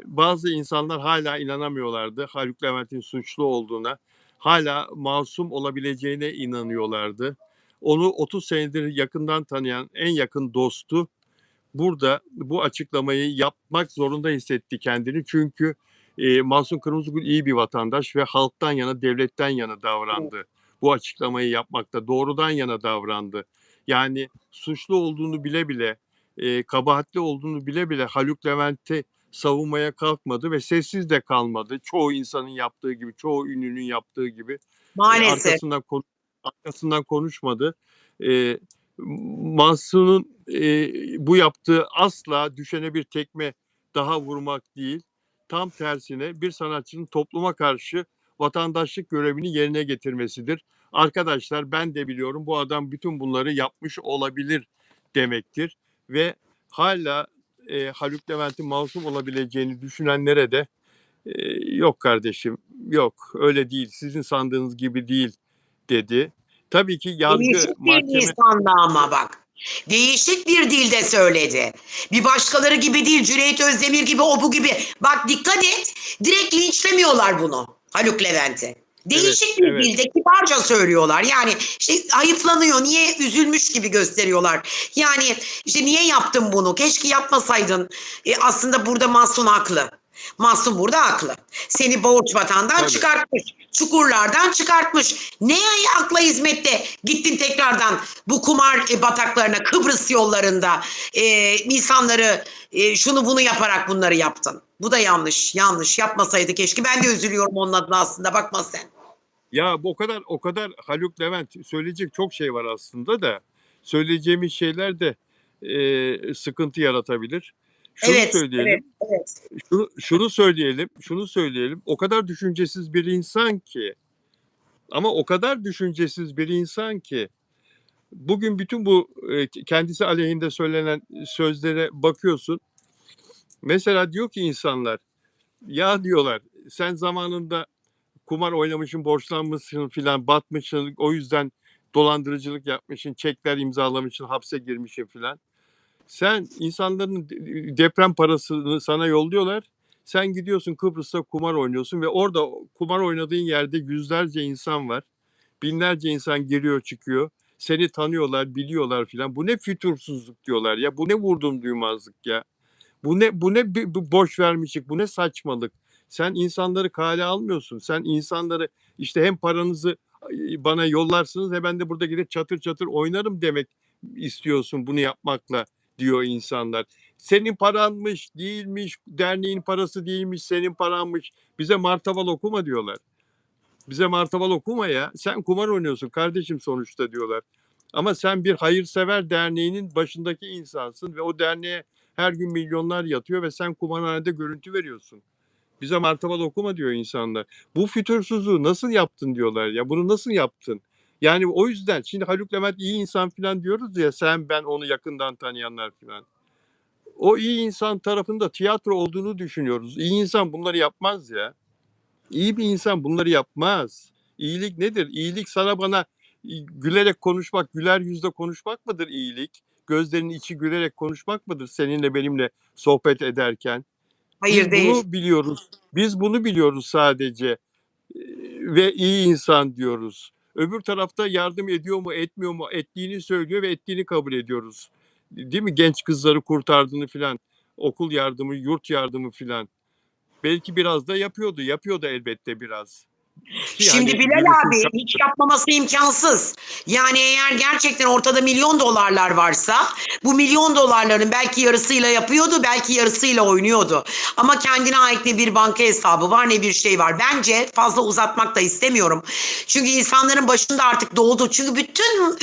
Bazı insanlar hala inanamıyorlardı Haluk Levent'in suçlu olduğuna. Hala masum olabileceğine inanıyorlardı. Onu 30 senedir yakından tanıyan en yakın dostu burada bu açıklamayı yapmak zorunda hissetti kendini. Çünkü Mahsun Kırmızıgül iyi bir vatandaş ve halktan yana, devletten yana davrandı. Bu açıklamayı yapmakta doğrudan yana davrandı. Yani suçlu olduğunu bile bile, kabahatli olduğunu bile bile Haluk Levent'i savunmaya kalkmadı ve sessiz de kalmadı. Çoğu insanın yaptığı gibi, çoğu ünlünün yaptığı gibi Maalesef. arkasından konuşmadı. E, Mahsun'un bu yaptığı asla düşene bir tekme daha vurmak değil. Tam tersine bir sanatçının topluma karşı vatandaşlık görevini yerine getirmesidir. Arkadaşlar ben de biliyorum bu adam bütün bunları yapmış olabilir demektir. Ve hala Haluk Levent'in masum olabileceğini düşünenlere de yok kardeşim, yok öyle değil, sizin sandığınız gibi değil dedi. Tabii ki yargı, Değişik bir mahkeme. lisanla ama bak. Değişik bir dilde söyledi. Bir başkaları gibi değil, Cüneyt Özdemir gibi, o bu gibi. Bak dikkat et, direkt linçlemiyorlar bunu Haluk Levent'i. Evet, Değişik bir evet. dilde kibarca söylüyorlar. Yani işte hayıflanıyor, niye üzülmüş gibi gösteriyorlar. Yani işte niye yaptın bunu, keşke yapmasaydın. Aslında burada Mahsun haklı. Mahsun burada haklı. Seni borç batağından Tabii. çıkartmış. Çukurlardan çıkartmış. Ne akla hizmette gittin tekrardan bu kumar bataklarına, Kıbrıs yollarında insanları şunu bunu yaparak bunları yaptın. Bu da yanlış. Yanlış. Yapmasaydı keşke. Ben de üzülüyorum onun adına aslında. Bakma sen. Ya o kadar Haluk Levent söyleyecek çok şey var aslında da söyleyeceğimiz şeyler de sıkıntı yaratabilir. Şunu Evet, evet, söyleyelim, evet. şunu söyleyelim. O kadar düşüncesiz bir insan ki, ama o kadar düşüncesiz bir insan ki bugün bütün bu kendisi aleyhinde söylenen sözlere bakıyorsun. Mesela diyor ki insanlar, ya diyorlar sen zamanında kumar oynamışsın, borçlanmışsın filan, batmışsın, o yüzden dolandırıcılık yapmışsın, çekler imzalamışsın, hapse girmişsin filan. Sen insanların deprem parasını sana yolluyorlar. Sen gidiyorsun Kıbrıs'ta kumar oynuyorsun ve orada kumar oynadığın yerde yüzlerce insan var. Binlerce insan giriyor çıkıyor. Seni tanıyorlar, biliyorlar filan. Bu ne fütursuzluk diyorlar ya. Bu ne vurdum duymazlık ya. Bu ne boş vermişlik, bu ne saçmalık. Sen insanları kale almıyorsun. Sen insanları işte hem paranızı bana yollarsınız hem ben de burada gidip çatır çatır oynarım demek istiyorsun bunu yapmakla diyor insanlar. Senin paranmış, değilmiş, derneğin parası değilmiş, senin paranmış. Bize martaval okuma diyorlar. Bize martaval okuma ya. Sen kumar oynuyorsun kardeşim sonuçta diyorlar. Ama sen bir hayırsever derneğinin başındaki insansın ve o derneğe her gün milyonlar yatıyor ve sen kumarhanede görüntü veriyorsun. Bize martaval okuma diyor insanlar. Bu fütursuzluğu nasıl yaptın diyorlar ya. Bunu nasıl yaptın? Yani o yüzden şimdi Haluk Levent iyi insan falan diyoruz ya, sen ben onu yakından tanıyanlar falan. O iyi insan tarafında tiyatro olduğunu düşünüyoruz. İyi insan bunları yapmaz ya. İyi bir insan bunları yapmaz. İyilik nedir? İyilik sana bana gülerek konuşmak, güler yüzle konuşmak mıdır iyilik? Gözlerinin içi gülerek konuşmak mıdır seninle benimle sohbet ederken? Hayır Biz değil. bunu biliyoruz. Biz bunu biliyoruz sadece. Ve iyi insan diyoruz. Öbür tarafta yardım ediyor mu, etmiyor mu? Ettiğini söylüyor ve ettiğini kabul ediyoruz. Değil mi? Genç kızları kurtardığını filan, okul yardımı, yurt yardımı filan. Belki biraz da yapıyordu. Yapıyordu elbette biraz. Ki Şimdi hani Bilal gülüşüm abi şart. hiç yapmaması imkansız. Yani eğer gerçekten ortada milyon dolarlar varsa bu milyon dolarların belki yarısıyla yapıyordu, belki yarısıyla oynuyordu. Ama kendine ait ne bir banka hesabı var ne bir şey var. Bence fazla uzatmak da istemiyorum. Çünkü insanların başında artık doğdu. Çünkü bütün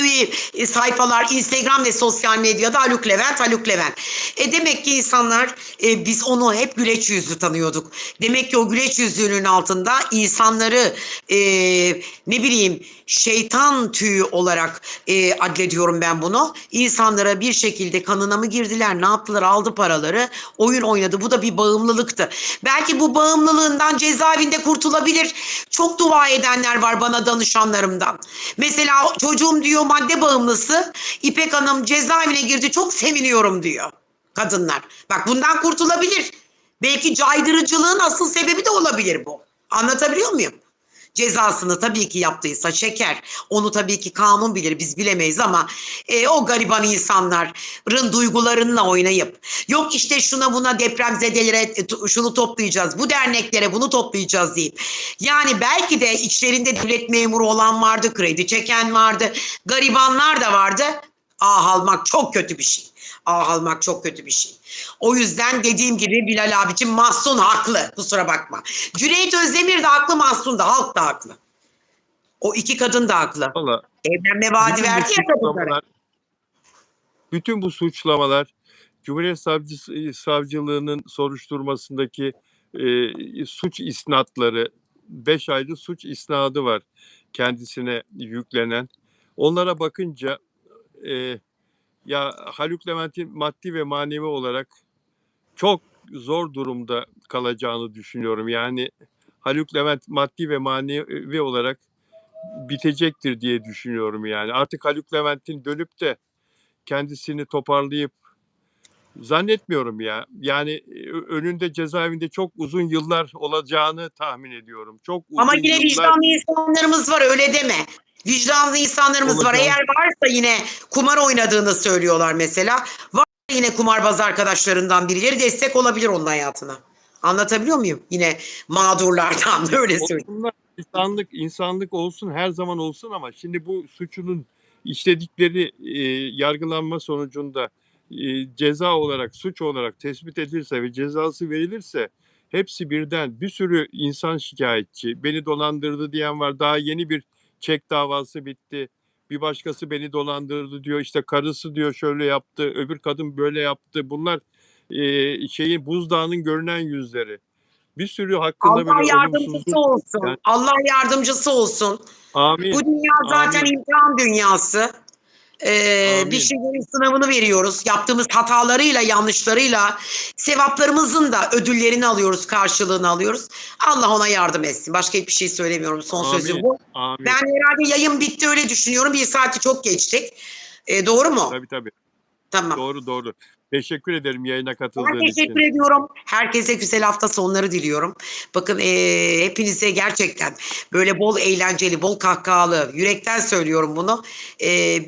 sayfalar Instagram ve sosyal medyada Haluk Levent, Haluk Levent. Demek ki insanlar biz onu hep güleç yüzlü tanıyorduk. Demek ki o güleç yüzlüğünün altında insanları ne bileyim şeytan tüyü olarak adlediyorum ben bunu. İnsanlara bir şekilde kanına mı girdiler, ne yaptılar, aldı paraları, oyun oynadı. Bu da bir bağımlılıktı. Belki bu bağımlılığından cezaevinde kurtulabilir. Çok dua edenler var bana danışanlarımdan. Mesela çocuğum diyor madde bağımlısı, İpek Hanım cezaevine girdi çok seviniyorum diyor kadınlar. Bak bundan kurtulabilir. Belki caydırıcılığın asıl sebebi de olabilir bu. Anlatabiliyor muyum? Cezasını tabii ki yaptıysa çeker. Onu tabii ki kanun bilir, biz bilemeyiz ama o gariban insanların duygularıyla oynayıp yok işte şuna buna depremzedelere şunu toplayacağız, bu derneklere bunu toplayacağız deyip yani belki de içlerinde devlet memuru olan vardı, kredi çeken vardı, garibanlar da vardı. Ah almak çok kötü bir şey. Ah almak çok kötü bir şey. O yüzden dediğim gibi Bilal abicim Mahsun haklı. Kusura bakma. Cüneyt Özdemir de haklı, Mahsun da, halk da haklı. O iki kadın da haklı. Valla Evlenme vaadi bütün bu verdi ya kadınlara. suçlamalar, bütün bu suçlamalar Cumhuriyet Savcılığı'nın soruşturmasındaki suç isnatları, 5 ayrı suç isnadı var kendisine yüklenen. Onlara bakınca e, ya Haluk Levent'in maddi ve manevi olarak çok zor durumda kalacağını düşünüyorum. Yani Haluk Levent maddi ve manevi olarak bitecektir diye düşünüyorum yani. Artık Haluk Levent'in dönüp de kendisini toparlayıp zannetmiyorum ya. Yani önünde cezaevinde çok uzun yıllar olacağını tahmin ediyorum. Çok Ama uzun yine yıllar vicdanlı insanlarımız var öyle deme. Vicdanlı insanlarımız var. olacağını. Eğer varsa yine kumar oynadığını söylüyorlar mesela. Var yine kumarbaz arkadaşlarından birileri destek olabilir onun hayatına. Anlatabiliyor muyum? Yine mağdurlardan öyle söyleyeyim. Olsunlar, insanlık olsun, her zaman olsun ama şimdi bu suçunun işledikleri yargılanma sonucunda ceza olarak, suç olarak tespit edilirse ve cezası verilirse hepsi birden bir sürü insan şikayetçi. Beni dolandırdı diyen var. Daha yeni bir çek davası bitti. Bir başkası beni dolandırdı diyor. İşte karısı diyor şöyle yaptı, öbür kadın böyle yaptı. Bunlar şeyin buzdağının görünen yüzleri. Bir sürü hakkında Allah böyle yardımcısı olumsuzluk olsun. yani. Allah yardımcısı olsun. Bu Amin. dünya zaten Amin. imtihan dünyası. Bir Amin. şeylerin sınavını veriyoruz. Yaptığımız hatalarıyla, yanlışlarıyla sevaplarımızın da ödüllerini alıyoruz, karşılığını alıyoruz. Allah ona yardım etsin. Başka hiçbir şey söylemiyorum. Son sözüm Amin. bu. Ben Amin. herhalde yayın bitti öyle düşünüyorum. Bir saati çok geçtik. Doğru mu? Tabii tabii. Tamam. Doğru doğru. Teşekkür ederim yayına Ben katıldığın teşekkür için. ediyorum. Herkese güzel hafta sonları diliyorum. Bakın hepinize gerçekten böyle bol eğlenceli, bol kahkahalı, yürekten söylüyorum bunu.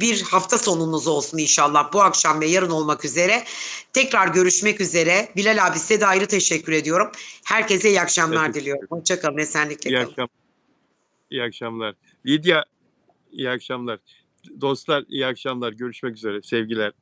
Bir hafta sonunuz olsun inşallah. Bu akşam ve yarın olmak üzere. Tekrar görüşmek üzere. Bilal abi size de ayrı teşekkür ediyorum. Herkese iyi Ben akşamlar teşekkür diliyorum. ederim. Hoşça kalın, esenlikle İyi kalın. akşam, iyi akşamlar. Lidya, iyi akşamlar. Dostlar, iyi akşamlar. Görüşmek üzere. Sevgiler.